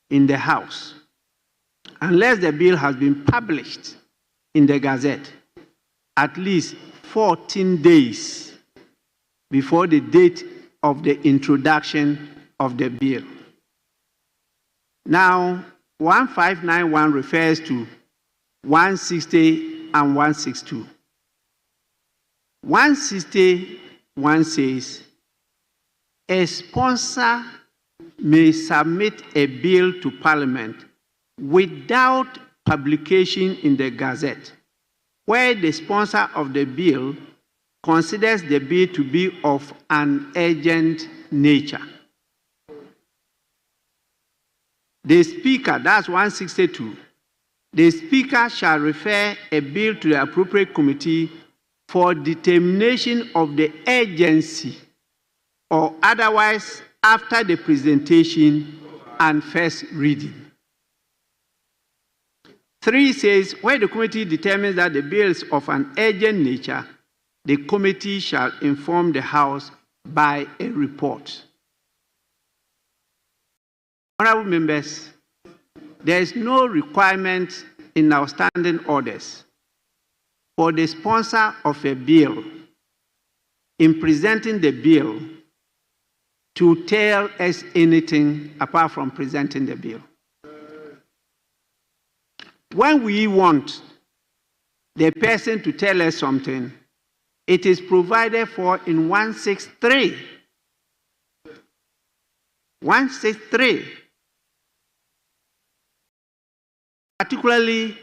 in the House unless the bill has been published in the Gazette at least 14 days before the date of the introduction of the bill. Now, 1591 refers to 160 and 162. 161 says, a sponsor may submit a bill to Parliament without publication in the Gazette, where the sponsor of the bill considers the bill to be of an urgent nature. The Speaker, that's 162, the Speaker shall refer a bill to the appropriate committee for determination of the urgency or otherwise after the presentation and first reading. 3 says, where the committee determines that the bill is of an urgent nature, the committee shall inform the House by a report. Honorable members, there is no requirement in our standing orders for the sponsor of a bill in presenting the bill to tell us anything apart from presenting the bill. When we want the person to tell us something, it is provided for in 163. 163. Particularly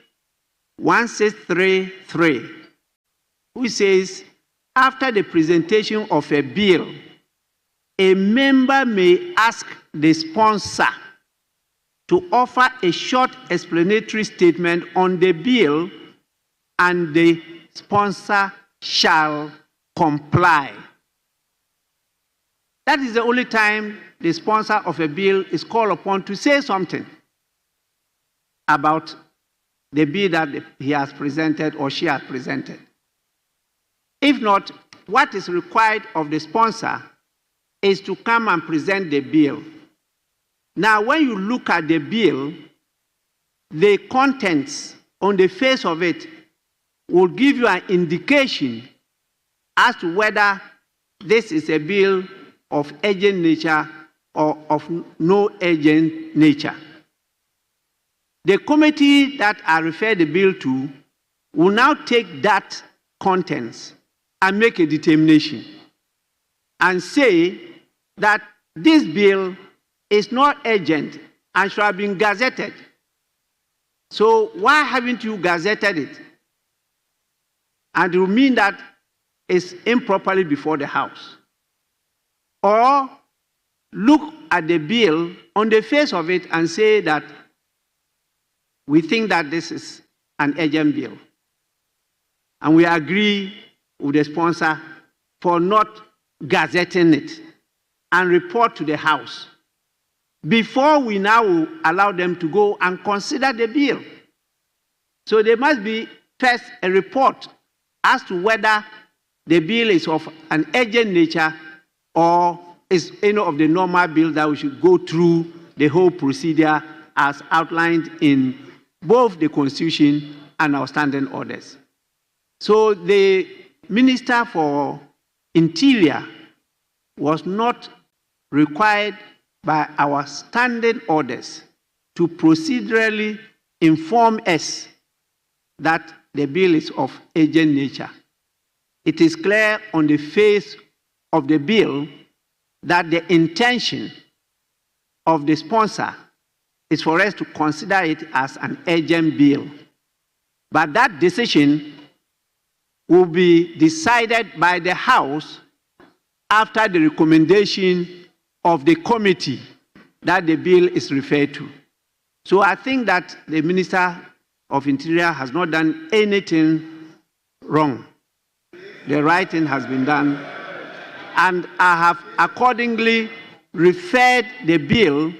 163.3, which says, after the presentation of a bill, a member may ask the sponsor to offer a short explanatory statement on the bill, and the sponsor shall comply. That is the only time the sponsor of a bill is called upon to say something about the bill that he has presented or she has presented. If not, what is required of the sponsor is to come and present the bill. Now, when you look at the bill, the contents on the face of it will give you an indication as to whether this is a bill of urgent nature or of no urgent nature. The committee that I refer the bill to will now take that contents and make a determination and say that this bill is not urgent and should have been gazetted. So why haven't you gazetted it? And it will mean that it's improperly before the House. Or look at the bill on the face of it and say that we think that this is an urgent bill. And we agree with the sponsor for not gazetting it and report to the House before we now allow them to go and consider the bill. So there must be first a report as to whether the bill is of an urgent nature or is any of the normal bill that we should go through the whole procedure as outlined in both the Constitution and our standing orders. So the Minister for Interior was not required by our standing orders to procedurally inform us that the bill is of urgent nature. It is clear on the face of the bill that the intention of the sponsor is for us to consider it as an urgent bill. But that decision will be decided by the House after the recommendation of the committee that the bill is referred to. So I think that the Minister of Interior has not done anything wrong. The right thing has been done, and I have accordingly referred the bill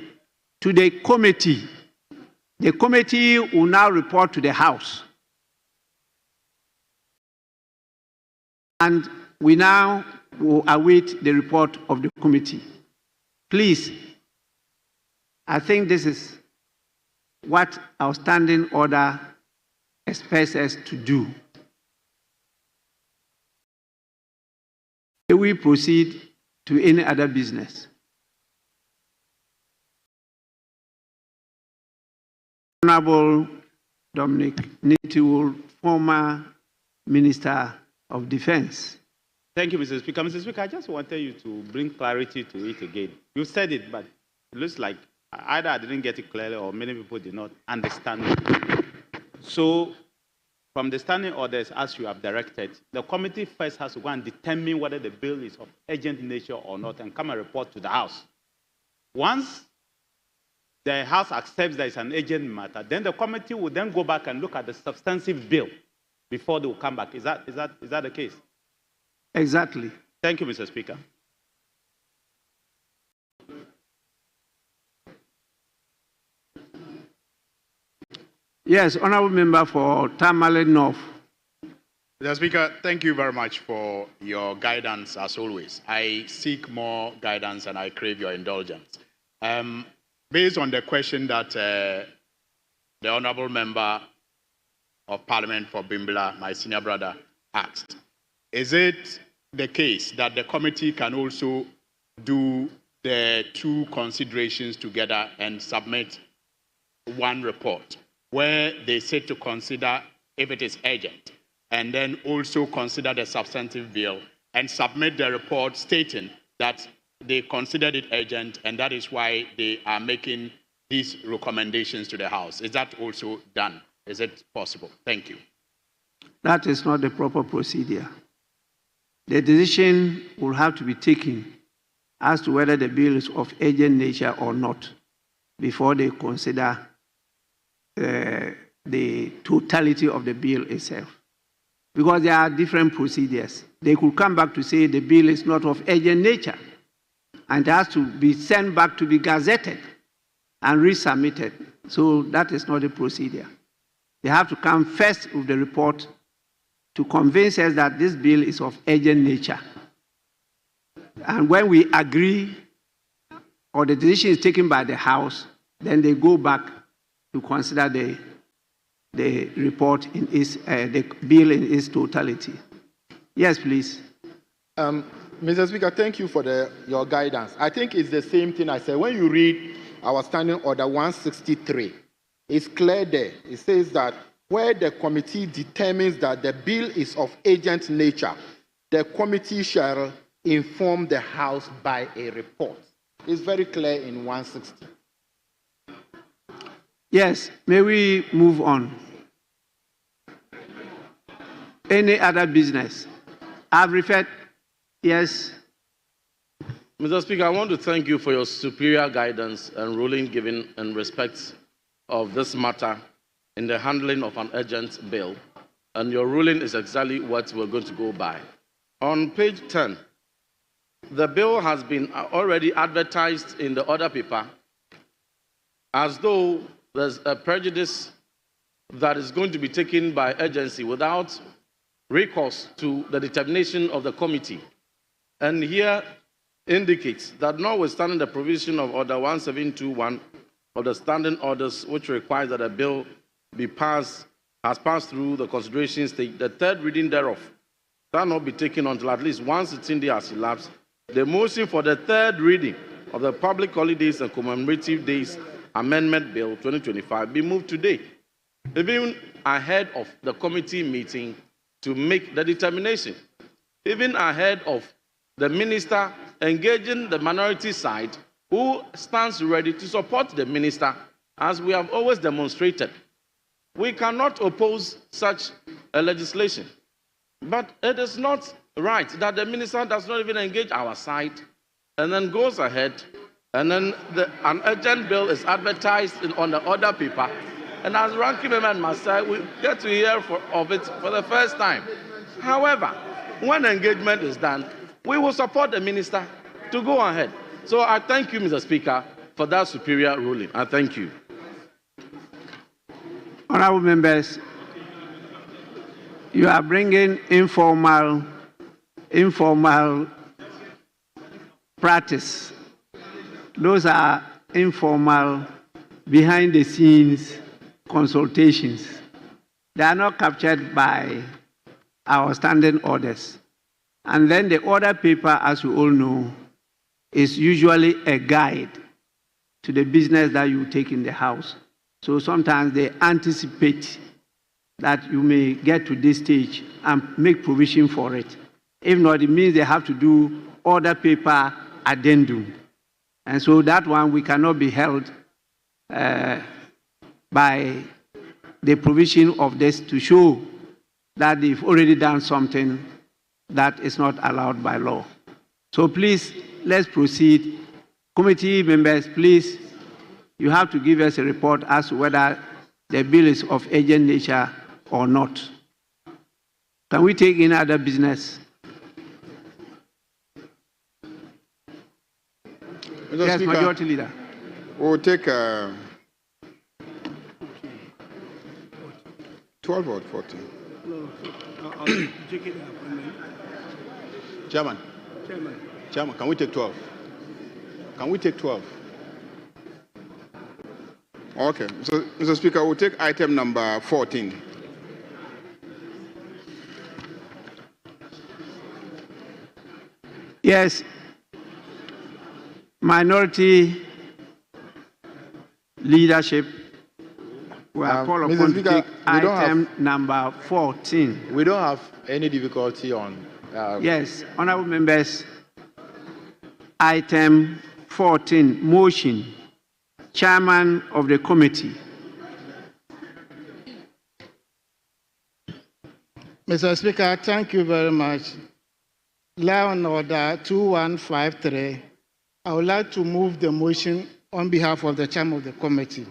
to the committee. The committee will now report to the House. And we now will await the report of the committee. Please, I think this is what our standing order expects us to do. We proceed to any other business. Honorable Dominic Nitiwul, former Minister of Defense. Thank you, Mr. Speaker. Mr. Speaker, I just wanted you to bring clarity to it again. You said it, but it looks like either I didn't get it clearly or many people did not understand it. So, from the standing orders, as you have directed, the committee first has to go and determine whether the bill is of urgent nature or not and come and report to the House. Once the House accepts that it's an urgent matter, then the committee will then go back and look at the substantive bill before they will come back. Is that the case? Exactly. Thank you, Mr. Speaker. Yes, Honourable Member for Tamale North. Mr. Speaker, thank you very much for your guidance as always. I seek more guidance and I crave your indulgence. Based on the question that the Honourable Member of Parliament for Bimbla, my senior brother, asked, is it the case that the committee can also do the two considerations together and submit one report where they say to consider if it is urgent and then also consider the substantive bill and submit the report stating that they considered it urgent and that is why they are making these recommendations to the House? Is that also done? Is it possible? Thank you. That is not the proper procedure. The decision will have to be taken as to whether the bill is of urgent nature or not before they consider the totality of the bill itself. Because there are different procedures. They could come back to say the bill is not of urgent nature and it has to be sent back to be gazetted and resubmitted. So that is not the procedure. They have to come first with the report to convince us that this bill is of urgent nature. And when we agree or the decision is taken by the House, then they go back to consider the report in its, the bill in its totality. Yes, please. Mr. Speaker, thank you for your guidance. I think it's the same thing I said. When you read our Standing Order 163, it's clear there. It says that where the committee determines that the bill is of urgent nature, the committee shall inform the House by a report. It's very clear in 160. Yes, may we move on? Any other business? I've referred, yes. Mr. Speaker, I want to thank you for your superior guidance and ruling given in respect of this matter in the handling of an urgent bill. And your ruling is exactly what we're going to go by. On page 10, the bill has been already advertised in the order paper as though there's a prejudice that is going to be taken by urgency without recourse to the determination of the committee. And here indicates that notwithstanding the provision of Order 1721 of the standing orders, which requires that a bill be passed, has passed through the consideration stage, the third reading thereof shall not be taken until at least one sitting day has elapsed, the motion for the third reading of the Public Holidays and Commemorative Days Amendment Bill 2025 be moved today, even ahead of the committee meeting to make the determination, even ahead of the minister engaging the minority side who stands ready to support the minister, as we have always demonstrated. We cannot oppose such a legislation, but it is not right that the minister does not even engage our side and then goes ahead and then an urgent bill is advertised on the order paper, and as ranking member and myself, we get to hear of it for the first time. However, when engagement is done, we will support the minister to go ahead. So I thank you, Mr. Speaker, for that superior ruling. I thank you. Honorable members, you are bringing informal practice. Those are informal, behind-the-scenes consultations. They are not captured by our standing orders. And then the order paper, as you all know, is usually a guide to the business that you take in the House. So sometimes they anticipate that you may get to this stage and make provision for it. If not, it means they have to do order paper addendum. And so that one we cannot be held by the provision of this to show that they've already done something that is not allowed by law. So please, let's proceed. Committee members, please, you have to give us a report as to whether the bill is of urgent nature or not. Can we take any other business? Mr. Yes, Speaker, Majority Leader. We'll take 12 or 14. Chairman, can we take 12? Can we take 12? Okay, so Mr. Speaker, we'll take item number 14. Yes, minority leadership. We are called upon to take item number 14. We don't have any difficulty on... Yes, honorable members, item 14, motion. Chairman of the committee. Mr. Speaker, thank you very much. Law and Order 2153. I would like to move the motion on behalf of the chairman of the committee.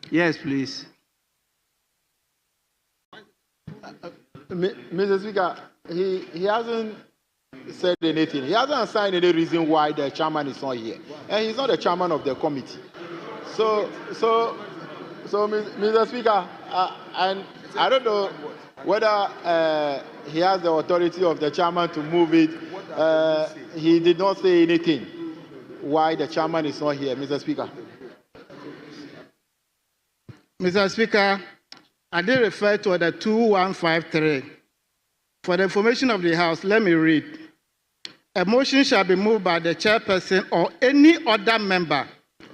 Yes, please. Mr. Speaker, he hasn't said anything. He hasn't assigned any reason why the chairman is not here. And he's not the chairman of the committee. So Mr. Speaker, and I don't know whether he has the authority of the chairman to move it. He did not say anything why the chairman is not here, Mr. Speaker. Mr. Speaker, I did refer to Order 2153. For the information of the House, let me read. A motion shall be moved by the chairperson or any other member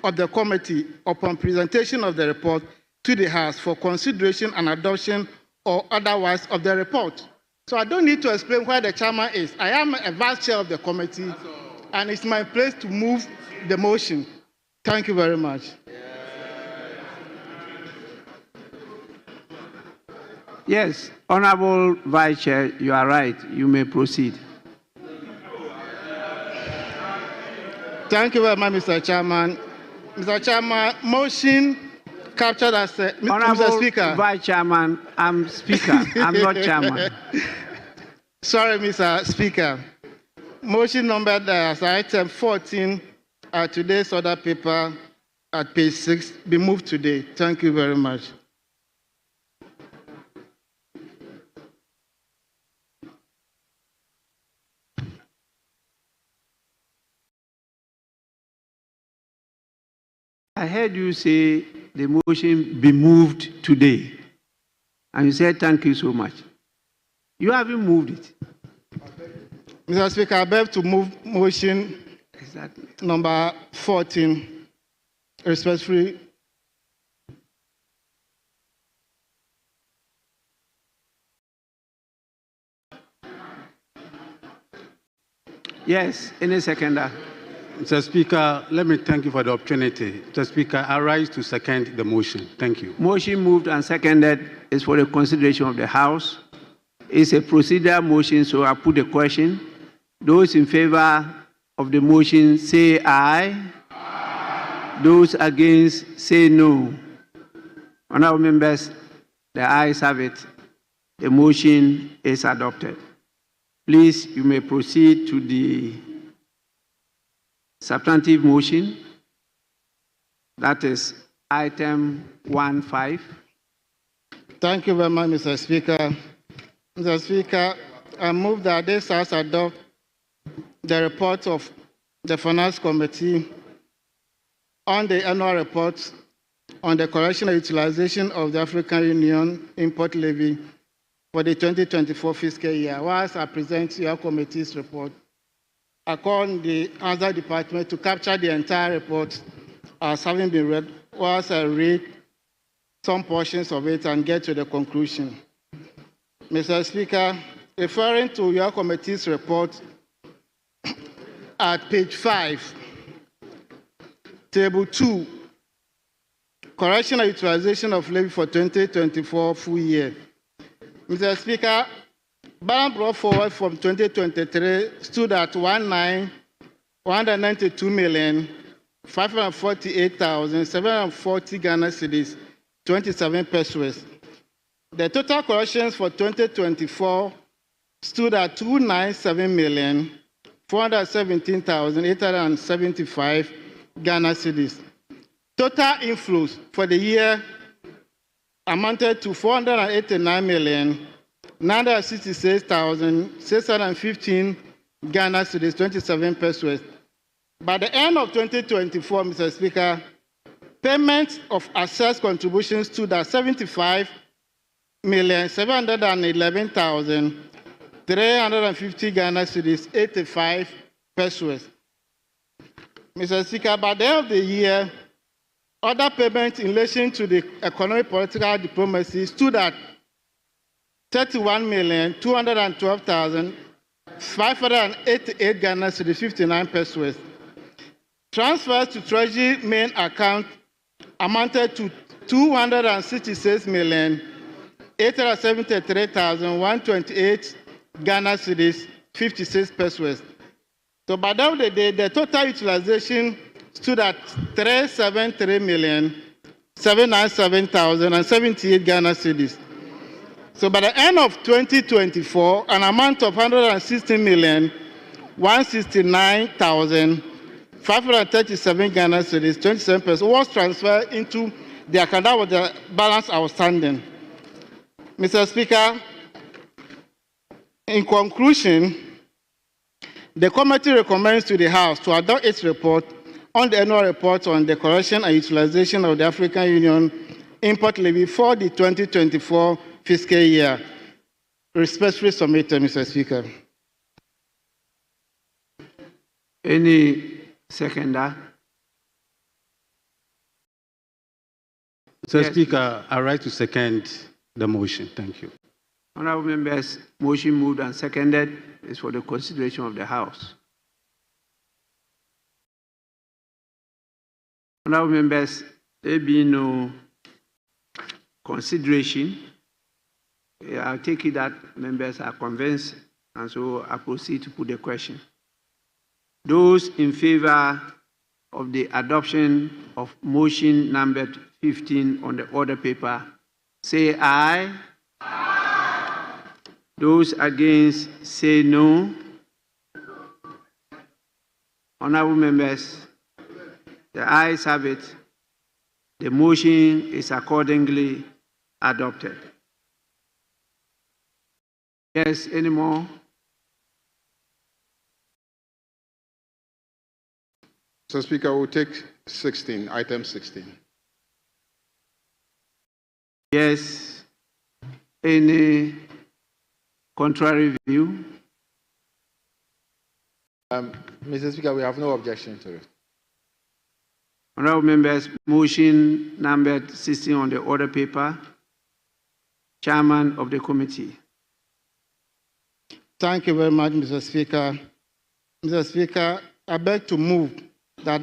of the committee upon presentation of the report to the House for consideration and adoption or otherwise of the report. So I don't need to explain where the chairman is. I am a vice chair of the committee, and it's my place to move the motion. Thank you very much. Yes, Honorable Vice Chair, you are right. You may proceed. Thank you very much, Mr. Chairman. Mr. Chairman, motion captured as Mr. Speaker. Vice Chairman, I'm Speaker. I'm not Chairman. Sorry, Mr. Speaker. Motion numbered as item 14 at today's order paper at page 6 be moved today. Thank you very much. I heard you say the motion be moved today. And you said, thank you so much. You haven't moved it. Mr. Speaker, I beg to move motion Exactly. number 14, respectfully. Yes, any seconder. Mr. Speaker, let me thank you for the opportunity. Mr. Speaker, I rise to second the motion. Thank you. Motion moved and seconded is for the consideration of the House. It's a procedural motion, so I put the question. Those in favor of the motion say aye. Aye. Those against say no. Honorable members, the ayes have it. The motion is adopted. Please, you may proceed to the substantive motion. That is item 1.5. Thank you very much, Mr. Speaker. Mr. Speaker, I move that this House adopt the report of the Finance Committee on the annual report on the correctional utilization of the African Union import levy for the 2024 fiscal year. Whilst I present your committee's report, I call on the other department to capture the entire report as having been read, whilst I read some portions of it and get to the conclusion. Mr. Speaker, referring to your committee's report at page 5, table 2, correctional utilization of levy for 2024 full year. Mr. Speaker, balance brought forward from 2023 stood at 192,548,740 Ghana cedis, 27 pesos. The total collections for 2024 stood at 297,417,875 Ghana cedis. Total inflows for the year amounted to 489,966,615 Ghana cedis, 27 pesos. By the end of 2024, Mr. Speaker, payments of assessed contributions stood at 75,711,350 Ghana cedis, 85 pesos. Mr. Speaker, by the end of the year, other payments in relation to the economic political diplomacy stood at 31,212,588 Ghana cedis, 59 pesos. Transfers to Treasury main account amounted to 266,873,128 Ghana cedis, 56 pesos. So by the end of the day, the total utilization stood at 373,797,078 Ghana cedis. So by the end of 2024, an amount of 116,169,537 Ghana cedis, 27 pesos, was transferred into the account. That was the balance outstanding. Mr. Speaker, in conclusion, the committee recommends to the House to adopt its report on the annual report on the correction and utilization of the African Union import levy for the 2024 fiscal year. Respectfully submitted, Mr. Speaker. Any seconder? Mr. Yes. Speaker, I rise to second the motion. Thank you. Honorable members, motion moved and seconded is for the consideration of the House. Honorable members, there being no consideration, I'll take it that members are convinced, and so I proceed to put the question. Those in favor of the adoption of motion number 15 on the order paper, say aye. Aye. Those against, say no. Honorable members, the ayes have it. The motion is accordingly adopted. Yes, any more? Mr. Speaker, we'll take 16, item 16. Yes. Any contrary view? Mr. Speaker, we have no objection to it. Honorable members, motion number 16 on the order paper. Chairman of the committee. Thank you very much, Mr. Speaker. Mr. Speaker, I beg to move that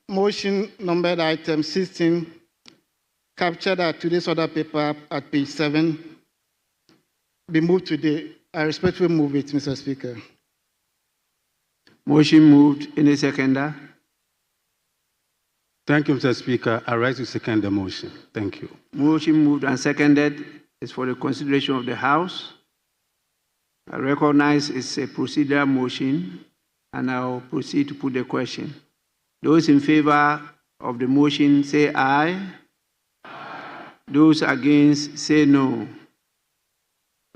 motion numbered item 16, captured at today's order paper at page 7, be moved today. I respectfully move it, Mr. Speaker. Motion moved. Any seconder? Thank you, Mr. Speaker. I rise to second the motion. Thank you. Motion moved and seconded is for the consideration of the House. I recognize it's a procedural motion, and I'll proceed to put the question. Those in favor of the motion say aye. Those against say no.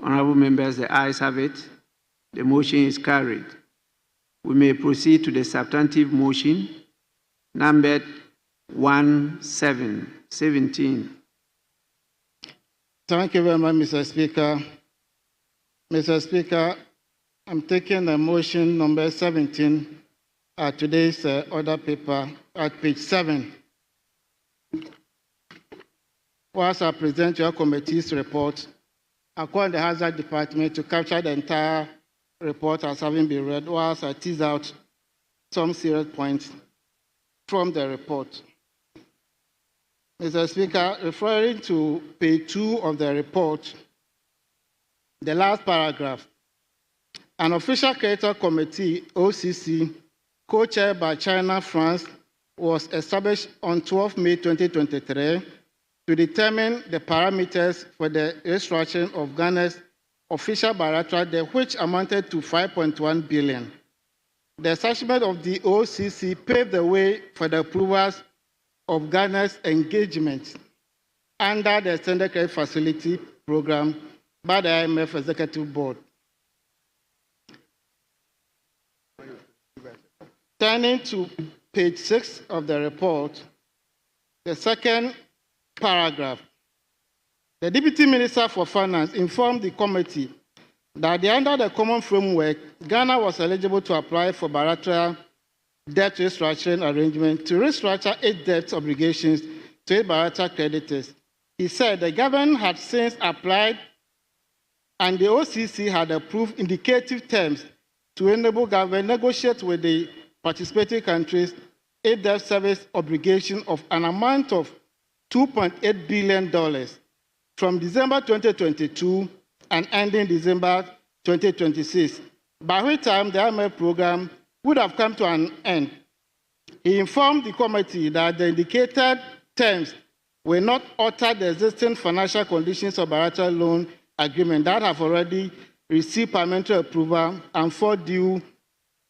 Honorable members, the ayes have it. The motion is carried. We may proceed to the substantive motion, numbered 1717. Thank you very much, Mr. Speaker. Mr. Speaker, I'm taking the motion number 17 at today's order paper at page 7. Whilst I present your committee's report, I call the Hazard Department to capture the entire report as having been read, whilst I tease out some serious points from the report. Mr. Speaker, referring to page 2 of the report, the last paragraph, an official creditor committee, OCC, co-chaired by China, France, was established on 12 May 2023 to determine the parameters for the restructuring of Ghana's official bilateral debt, which amounted to $5.1 billion. The establishment of the OCC paved the way for the approvals of Ghana's engagement under the Extended Credit Facility Program by the IMF Executive Board. Turning to page 6 of the report, the second paragraph, the Deputy Minister for Finance informed the committee that under the common framework, Ghana was eligible to apply for bilateral debt restructuring arrangement to restructure its debt obligations to its bilateral creditors. He said the government had since applied and the OCC had approved indicative terms to enable government negotiate with the participating countries a debt service obligation of an amount of $2.8 billion from December 2022 and ending December 2026, by which time the IMF program would have come to an end. He informed the committee that the indicated terms will not alter the existing financial conditions of bilateral loan agreement that have already received parliamentary approval and fall due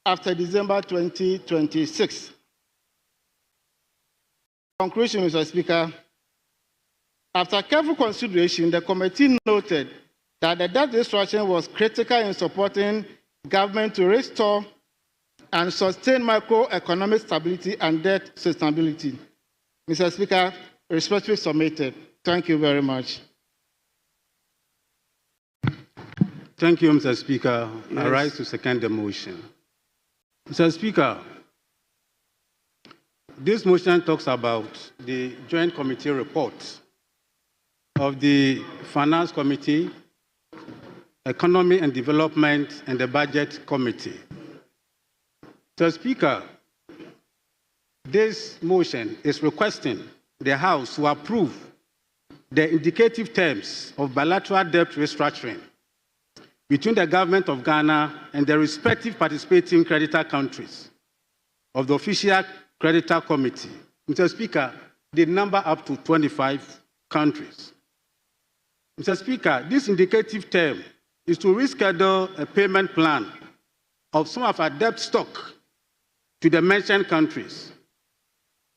after December 2026. Conclusion, Mr. Speaker. After careful consideration, the committee noted that the debt restructuring was critical in supporting government to restore and sustain macroeconomic stability and debt sustainability. Mr. Speaker, respectfully submitted. Thank you very much. Thank you, Mr. Speaker. Yes. I rise to second the motion. Mr. Speaker, this motion talks about the Joint Committee report of the Finance Committee, Economy and Development, and the Budget Committee. Mr. Speaker, this motion is requesting the House to approve the indicative terms of bilateral debt restructuring between the government of Ghana and the respective participating creditor countries of the official creditor committee. Mr. Speaker, they number up to 25 countries. Mr. Speaker, this indicative term is to reschedule a payment plan of some of our debt stock to the mentioned countries.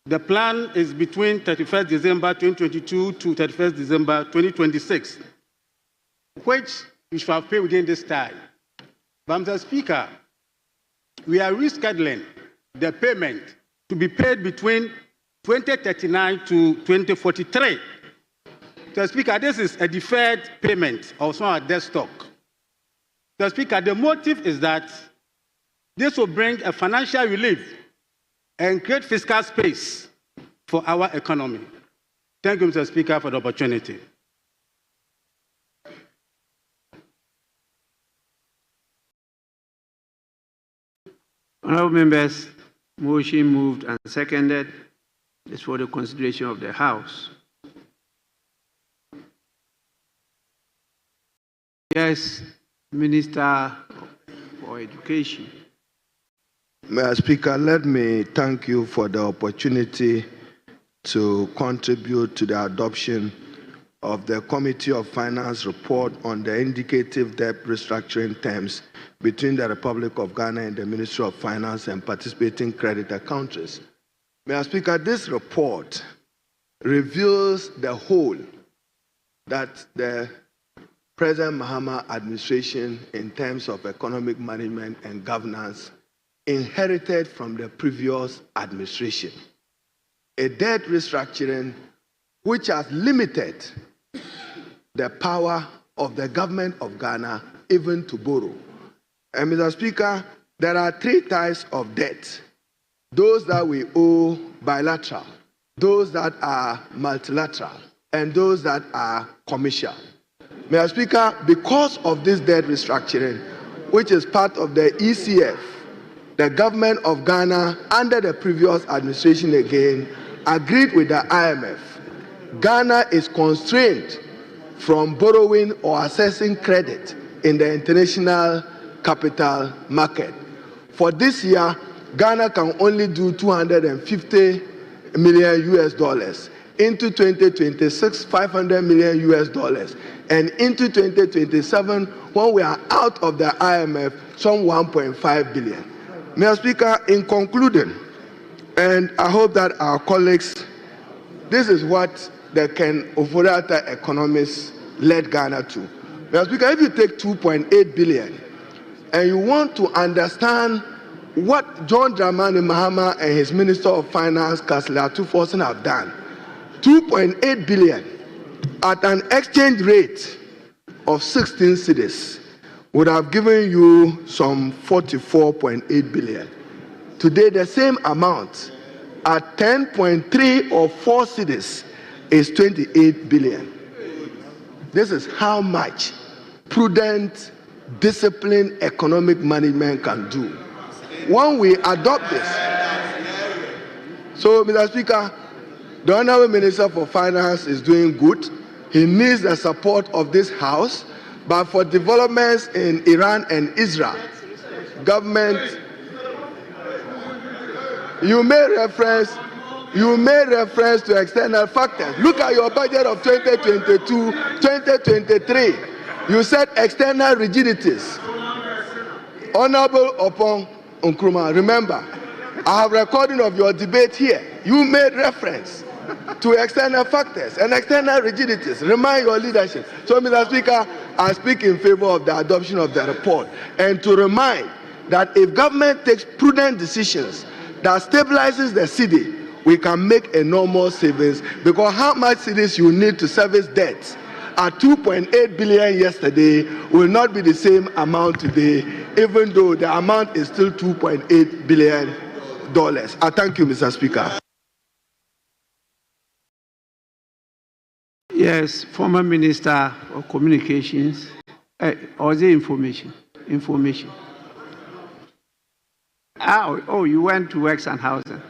The plan is between 31st December 2022 to 31st December 2026, which we shall pay within this time. But Mr. Speaker, we are rescheduling the payment to be paid between 2039 to 2043. Mr. Speaker, this is a deferred payment of some of our debt stock. Mr. Speaker, the motive is that this will bring a financial relief and create fiscal space for our economy. Thank you, Mr. Speaker, for the opportunity. Honourable members, motion moved and seconded. This for the consideration of the House. Yes, Minister for Education. Mr. Speaker, let me thank you for the opportunity to contribute to the adoption of the Committee of Finance report on the indicative debt restructuring terms between the Republic of Ghana and the Ministry of Finance and participating creditor countries. Mr. Speaker, this report reveals the whole that the President Mahama administration in terms of economic management and governance inherited from the previous administration. A debt restructuring which has limited the power of the government of Ghana even to borrow. And Mr. Speaker, there are three types of debt. Those that we owe bilateral, those that are multilateral, and those that are commercial. Mr. Speaker, because of this debt restructuring, which is part of the ECF, the government of Ghana, under the previous administration again, agreed with the IMF. Ghana is constrained from borrowing or accessing credit in the international capital market. For this year, Ghana can only do $250 million US. Into 2026, $500 million US. And into 2027, when we are out of the IMF, some 1.5 billion. Mr. Speaker, in concluding, and I hope that our colleagues, this is what the Ken Ofori-Atta economists led Ghana to. Mr. Speaker, if you take 2.8 billion and you want to understand what John Dramani Mahama and his Minister of Finance, Kasla Tuforsen, have done, 2.8 billion at an exchange rate of 16 cedis would have given you some 44.8 billion. Today, the same amount at 10.3 or 4 cedis is 28 billion. This is how much prudent, disciplined economic management can do. When we adopt this. So, Mr. Speaker, the Honorable Minister for Finance is doing good. He needs the support of this House, but for developments in Iran and Israel, government, you made reference to external factors. Look at your budget of 2022, 2023. You said external rigidities. Honorable Opong Nkrumah, remember, I have recording of your debate here. You made reference to external factors and external rigidities. Remind your leadership. So, Mr. Speaker, I speak in favor of the adoption of the report and to remind that if government takes prudent decisions that stabilizes the city, we can make enormous savings, because how much cities you need to service debts at 2.8 billion yesterday will not be the same amount today, even though the amount is still $2.8 billion. I thank you, Mr. Speaker. Yes, former Minister of Communications, or the information? Oh, you went to Works and Housing.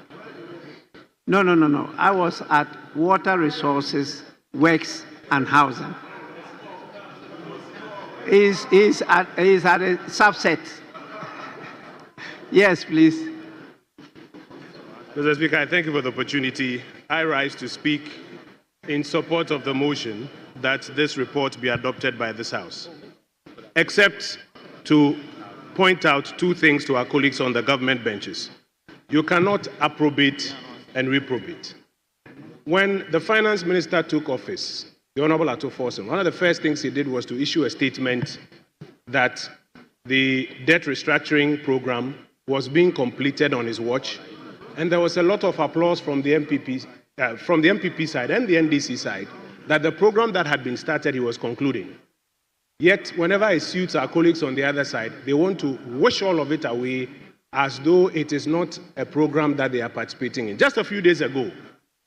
No. I was at Water Resources, Works and Housing. Is at a subset. Yes, please. Mr. Speaker, I thank you for the opportunity. I rise to speak in support of the motion that this report be adopted by this House, except to point out two things to our colleagues on the government benches. You cannot approbate and reprobate. When the finance minister took office, the Honorable Atuforsen, one of the first things he did was to issue a statement that the debt restructuring program was being completed on his watch, and there was a lot of applause from the MPP side and the NDC side that the program that had been started, he was concluding. Yet, whenever it suits our colleagues on the other side, they want to wish all of it away as though it is not a program that they are participating in. Just a few days ago,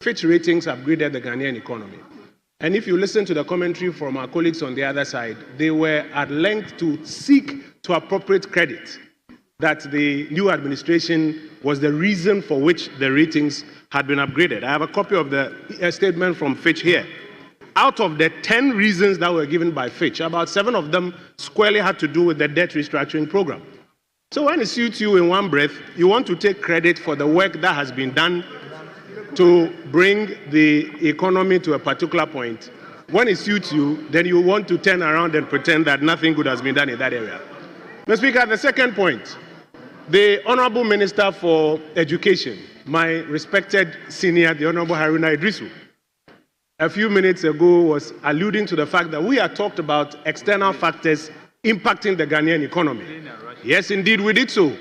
Fitch Ratings upgraded the Ghanaian economy. And if you listen to the commentary from our colleagues on the other side, they were at length to seek to appropriate credit that the new administration was the reason for which the ratings had been upgraded. I have a copy of the statement from Fitch here. Out of the 10 reasons that were given by Fitch, about 7 of them squarely had to do with the debt restructuring program. So when it suits you in one breath, you want to take credit for the work that has been done to bring the economy to a particular point. When it suits you, then you want to turn around and pretend that nothing good has been done in that area. Mr. Speaker, the second point, the Honorable Minister for Education, my respected senior, the Honorable Haruna Idrisu, a few minutes ago was alluding to the fact that we had talked about external factors impacting the Ghanaian economy. Yes, indeed, we did so.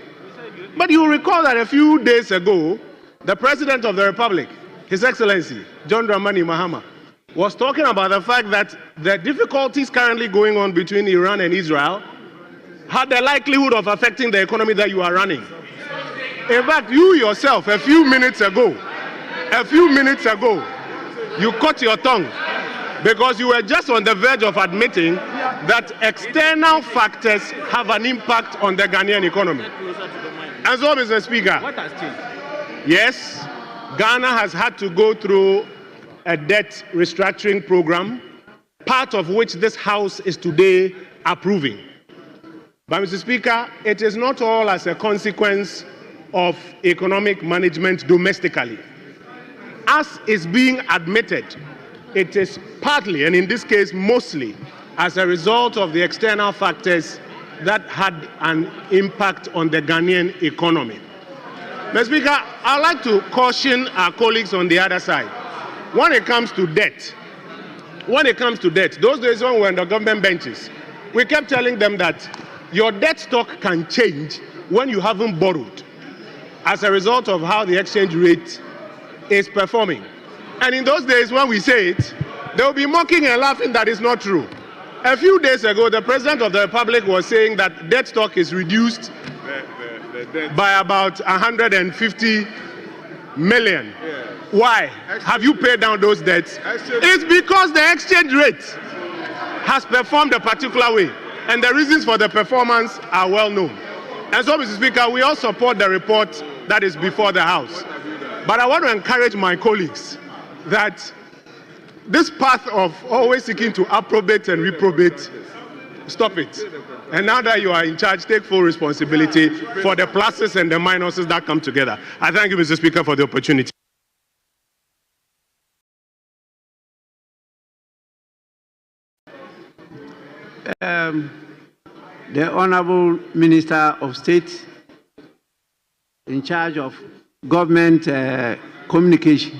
But you recall that a few days ago, the President of the Republic, His Excellency, John Dramani Mahama, was talking about the fact that the difficulties currently going on between Iran and Israel had the likelihood of affecting the economy that you are running. In fact, you yourself, a few minutes ago, you cut your tongue because you were just on the verge of admitting that external factors have an impact on the Ghanaian economy. And so, Mr. Speaker, What has changed? yes, Ghana has had to go through a debt restructuring program, part of which this House is today approving. But, Mr. Speaker, it is not all as a consequence of economic management domestically. As is being admitted, it is partly, and in this case mostly, as a result of the external factors that had an impact on the Ghanaian economy. Mr. Speaker, I'd like to caution our colleagues on the other side. When it comes to debt, those days when we were on the government benches, we kept telling them that your debt stock can change when you haven't borrowed as a result of how the exchange rate is performing. And in those days when we say it, they will be mocking and laughing that it's not true. A few days ago, the President of the Republic was saying that debt stock is reduced by about 150 million. Yeah. Why? Have you paid down those debts? It's because the exchange rate has performed a particular way, and the reasons for the performance are well known. And so, Mr. Speaker, we all support the report that is before the House. But I want to encourage my colleagues that this path of always seeking to approbate and reprobate, stop it. And now that you are in charge, take full responsibility for the pluses and the minuses that come together. I thank you, Mr. Speaker, for the opportunity. The Honorable Minister of State in charge of government communication.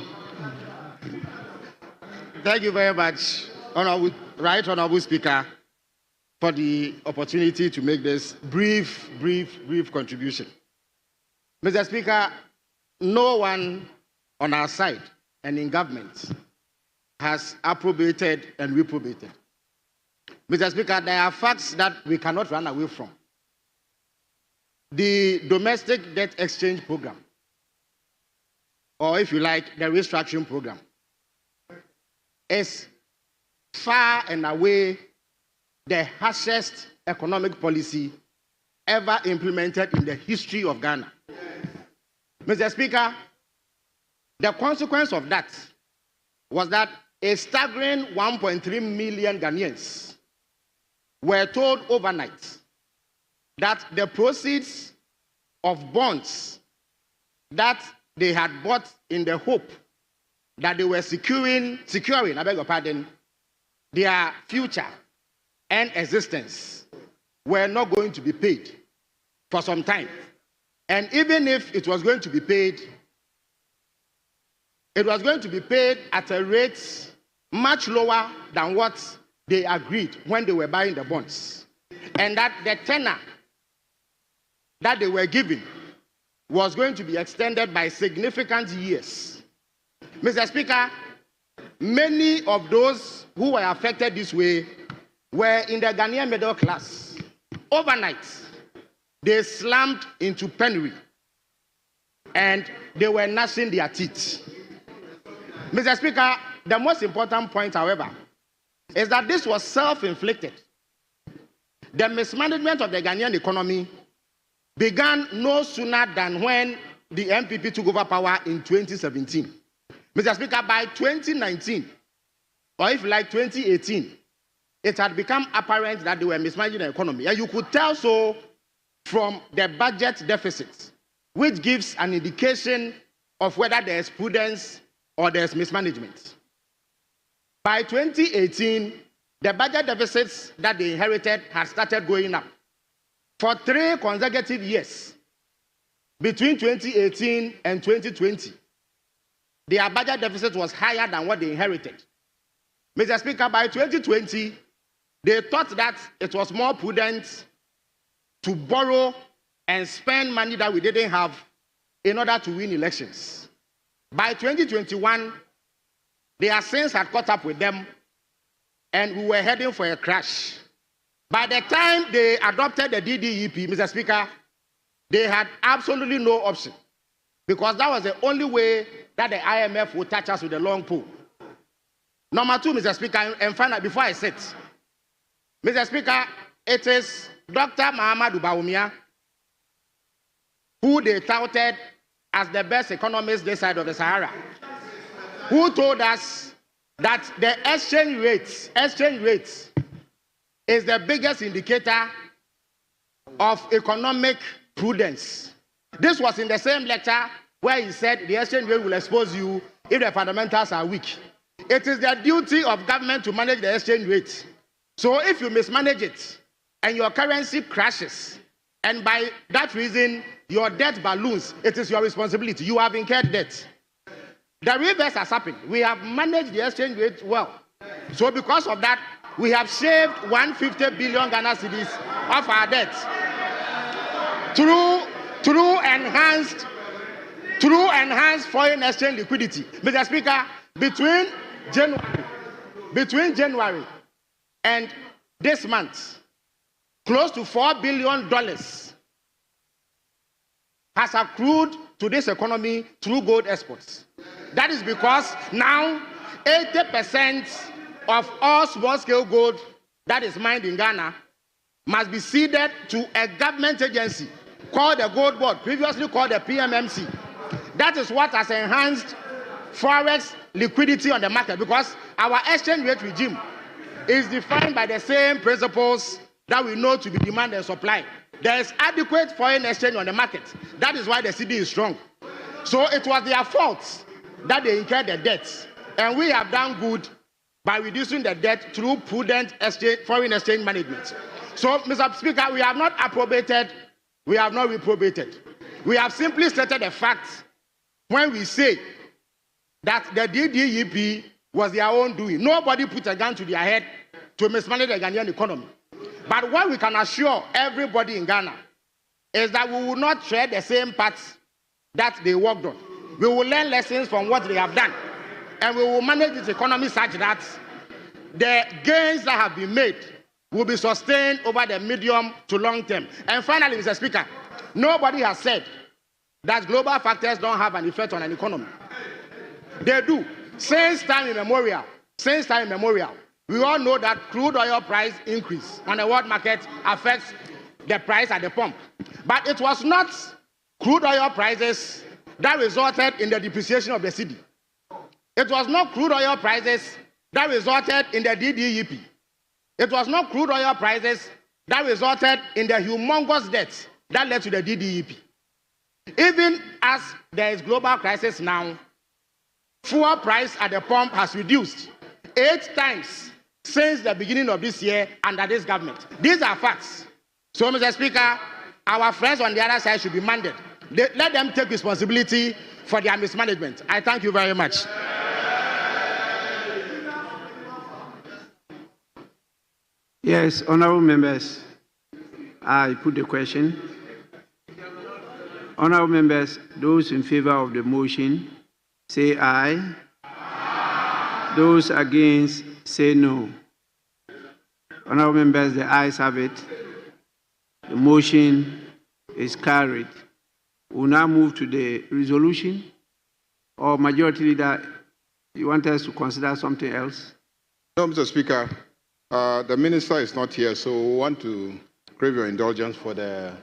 Thank you very much, Honorable Speaker, for the opportunity to make this brief contribution. Mr. Speaker, no one on our side and in government has approbated and reprobated. Mr. Speaker, there are facts that we cannot run away from. The domestic debt exchange program, or if you like, the restructuring program, is far and away the harshest economic policy ever implemented in the history of Ghana. Mr. Speaker, the consequence of that was that a staggering 1.3 million Ghanaians were told overnight that the proceeds of bonds that they had bought in the hope that they were securing, I beg your pardon, their future and existence were not going to be paid for some time. And even if it was going to be paid, it was going to be paid at a rate much lower than what they agreed when they were buying the bonds. And that the tenor that they were given was going to be extended by significant years. Mr. Speaker, many of those who were affected this way were in the Ghanaian middle class. Overnight, they slammed into penury and they were gnashing their teeth. Mr. Speaker, the most important point, however, is that this was self-inflicted. The mismanagement of the Ghanaian economy began no sooner than when the MPP took over power in 2017. Mr. Speaker, by 2019, or if like 2018, it had become apparent that they were mismanaging the economy. And you could tell so from the budget deficit, which gives an indication of whether there is prudence or there is mismanagement. By 2018, the budget deficits that they inherited had started going up. For 3 consecutive years, between 2018 and 2020, their budget deficit was higher than what they inherited. Mr. Speaker, by 2020, they thought that it was more prudent to borrow and spend money that we didn't have in order to win elections. By 2021, their sins had caught up with them, and we were heading for a crash. By the time they adopted the DDEP, Mr. Speaker, they had absolutely no option, because that was the only way that the IMF would touch us with a long pole. Number 2, Mr. Speaker, and finally, before I sit, Mr. Speaker, it is Dr. Mahamadou Bawumia, who they touted as the best economist this side of the Sahara, who told us that the exchange rates is the biggest indicator of economic prudence. This was in the same lecture where he said the exchange rate will expose you if the fundamentals are weak. It is the duty of government to manage the exchange rate. So if you mismanage it and your currency crashes, and by that reason your debt balloons, it is your responsibility. You have incurred debt. The reverse has happened. We have managed the exchange rate well. So because of that, we have saved 150 billion Ghana cedis of our debt through enhanced foreign exchange liquidity. Mr. Speaker, between January and this month, close to $4 billion has accrued to this economy through gold exports. That is because now 80% of all small-scale gold that is mined in Ghana must be ceded to a government agency called the Gold Board, previously called the PMMC. That is what has enhanced forex liquidity on the market, because our exchange rate regime is defined by the same principles that we know to be demand and supply. There is adequate foreign exchange on the market. That is why the cedi is strong. So it was their fault that they incurred the debt. And we have done good by reducing the debt through prudent foreign exchange management. So, Mr. Speaker, we have not approbated, we have not reprobated. We have simply stated the facts when we say that the DDEP was their own doing. Nobody put a gun to their head to mismanage the Ghanaian economy. But what we can assure everybody in Ghana is that we will not tread the same paths that they worked on. We will learn lessons from what they have done, and we will manage this economy such that the gains that have been made will be sustained over the medium to long term. And finally, Mr. Speaker, nobody has said that global factors don't have an effect on an economy. They do. Since time immemorial, we all know that crude oil price increase on the world market affects the price at the pump. But it was not crude oil prices that resulted in the depreciation of the cedi. It was not crude oil prices that resulted in the DDEP. It was not crude oil prices that resulted in the humongous debt that led to the DDEP. Even as there is global crisis now, fuel price at the pump has reduced 8 times since the beginning of this year under this government. These are facts. So, Mr. Speaker, our friends on the other side should be mandate. Let them take responsibility for their mismanagement. I thank you very much. Yes, honorable members, I put the question. Honorable members, those in favor of the motion, say aye. Aye. Those against say no. Honorable members, the ayes have it. The motion is carried. We'll now move to the resolution. Or Majority Leader, you want us to consider something else? No, Mr. Speaker, the minister is not here, so we want to crave your indulgence for the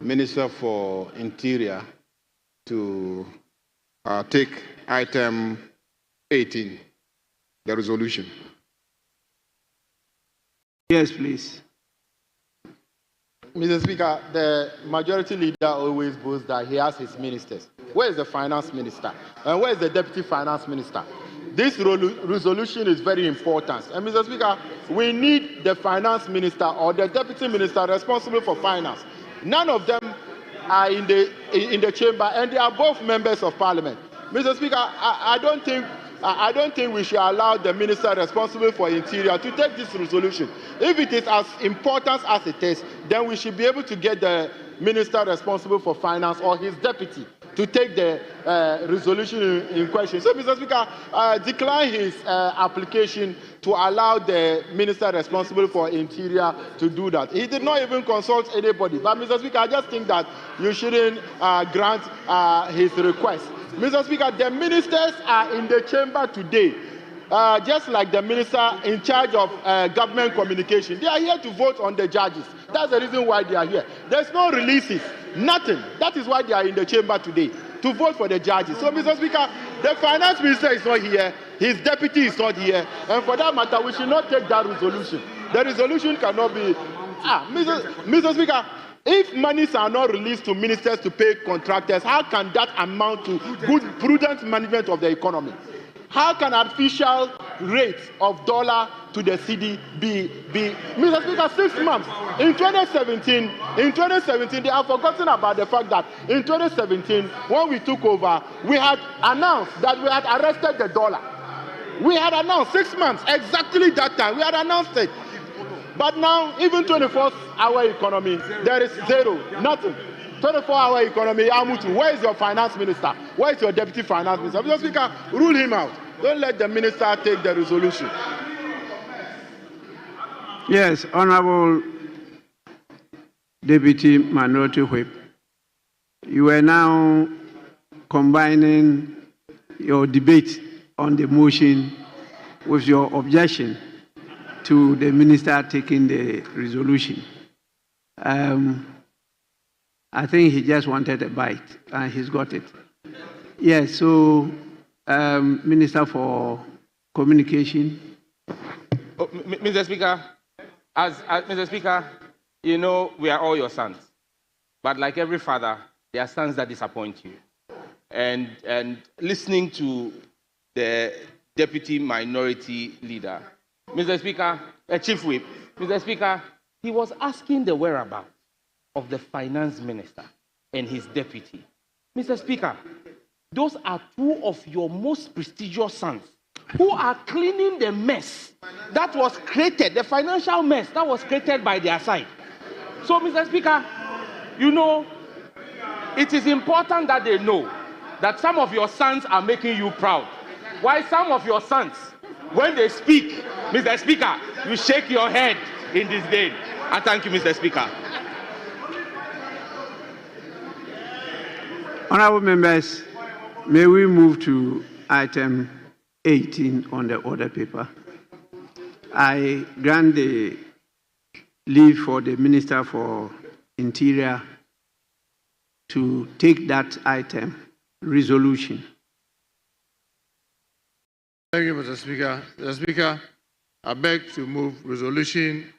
Minister for Interior to take item 18, the resolution. Yes, please. Mr. Speaker, the majority leader always boasts that he has his ministers. Where is the finance minister? And where is the deputy finance minister? This resolution is very important. And Mr. Speaker, we need the finance minister or the deputy minister responsible for finance. None of them are in the chamber, and they are both members of parliament. Mr. Speaker, I don't think we should allow the minister responsible for interior to take this resolution. If it is as important as it is, then we should be able to get the minister responsible for finance or his deputy to take the resolution in question. So, Mr. Speaker, decline his application to allow the minister responsible for interior to do that. He did not even consult anybody. But, Mr. Speaker, I just think that you shouldn't grant his request. Mr. Speaker, the ministers are in the chamber today, just like the minister in charge of government communication. They are here to vote on the judges. That's the reason why they are here. There's no releases, nothing. That is why they are in the chamber today, to vote for the judges. So, Mr. Speaker, the finance minister is not here, his deputy is not here, and for that matter, we should not take that resolution. The resolution cannot be... Mr. Speaker, if monies are not released to ministers to pay contractors, how can that amount to good, prudent management of the economy? How can artificial rates of dollar to the cedi be Mr. Speaker, 6 months? In 2017, they have forgotten about the fact that in 2017, when we took over, we had announced that we had arrested the dollar. We had announced 6 months, exactly that time, we had announced it. But now, even 24-hour economy, there is zero, nothing. 24-hour economy, Amutu, where is your finance minister? Where is your deputy finance minister? Mr. Speaker, rule him out. Don't let the minister take the resolution. Yes, Honorable Deputy Minority Whip, you are now combining your debate on the motion with your objection to the minister taking the resolution. I think he just wanted a bite, and he's got it. Yes, so Minister for Communication. Oh, Mr. Speaker, Mr. Speaker, you know we are all your sons, but like every father, there are sons that disappoint you. And listening to the Deputy Minority Leader, Mr. Speaker, Chief Whip, Mr. Speaker, he was asking the whereabouts of the finance minister and his deputy. Mr. Speaker, those are two of your most prestigious sons who are cleaning the mess that was created, the financial mess that was created by their side. So, Mr. Speaker, you know, it is important that they know that some of your sons are making you proud, while some of your sons, when they speak, Mr. Speaker, you shake your head in disdain. I thank you, Mr. Speaker. Honorable members, may we move to item 18 on the order paper. I grant the leave for the Minister for Interior to take that item, resolution. Thank you, Mr. Speaker. Mr. Speaker, I beg to move resolution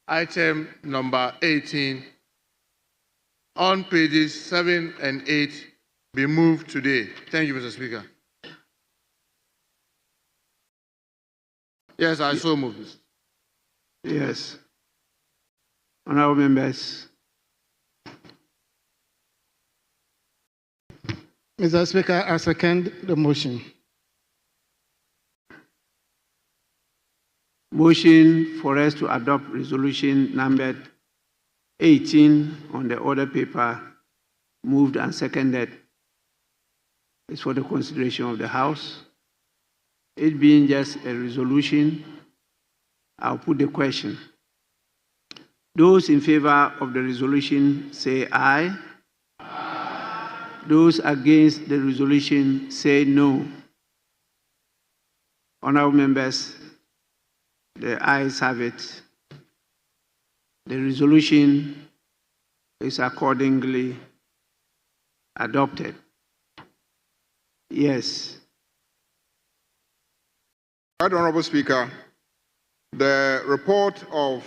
item number 18 on pages 7 and 8 be moved today. Thank you, Mr. Speaker. Yes, I so move this. Yes. Honorable members. Mr. Speaker, I second the motion. Motion for us to adopt resolution numbered 18 on the order paper, moved and seconded, is for the consideration of the House. It being just a resolution, I'll put the question. Those in favor of the resolution say aye. Those against the resolution say no. Honorable members, the ayes have it. The resolution is accordingly adopted. Yes. Right, Honorable Speaker, the report of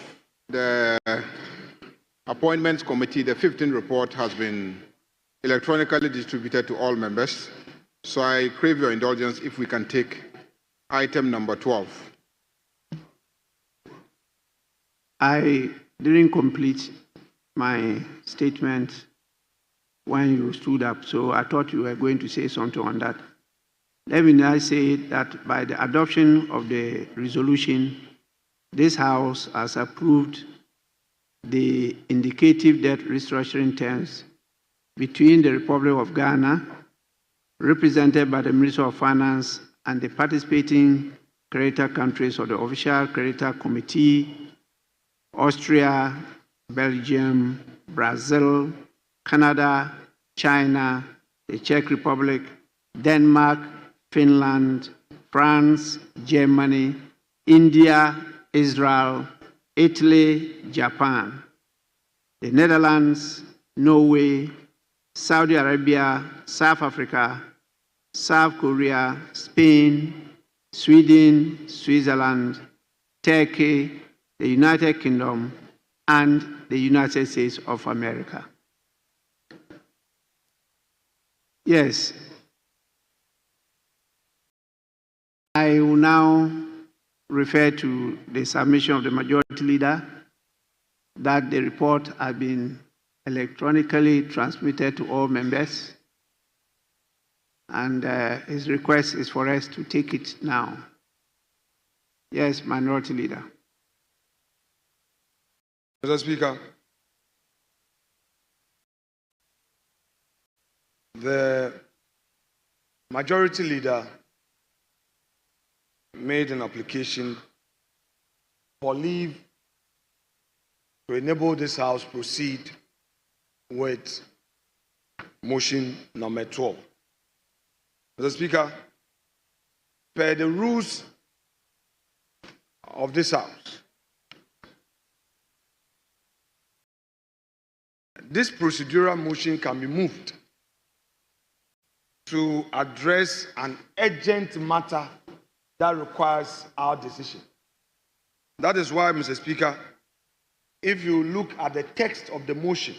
the Appointments Committee, the 15th report, has been electronically distributed to all members. So I crave your indulgence if we can take item number 12. I didn't complete my statement when you stood up, so I thought you were going to say something on that. Let me now say that by the adoption of the resolution, this House has approved the indicative debt restructuring terms between the Republic of Ghana, represented by the Minister of Finance, and the participating creditor countries of the Official Creditor Committee, Austria, Belgium, Brazil, Canada, China, the Czech Republic, Denmark, Finland, France, Germany, India, Israel, Italy, Japan, the Netherlands, Norway, Saudi Arabia, South Africa, South Korea, Spain, Sweden, Switzerland, Turkey, the United Kingdom, and the United States of America. Yes. I will now refer to the submission of the Majority Leader that the report has been electronically transmitted to all members, and his request is for us to take it now. Yes, Minority Leader. Mr. Speaker, the Majority Leader made an application for leave to enable this House proceed with motion number 12. Mr. Speaker, per the rules of this House, this procedural motion can be moved to address an urgent matter that requires our decision. That is why, Mr. Speaker, if you look at the text of the motion,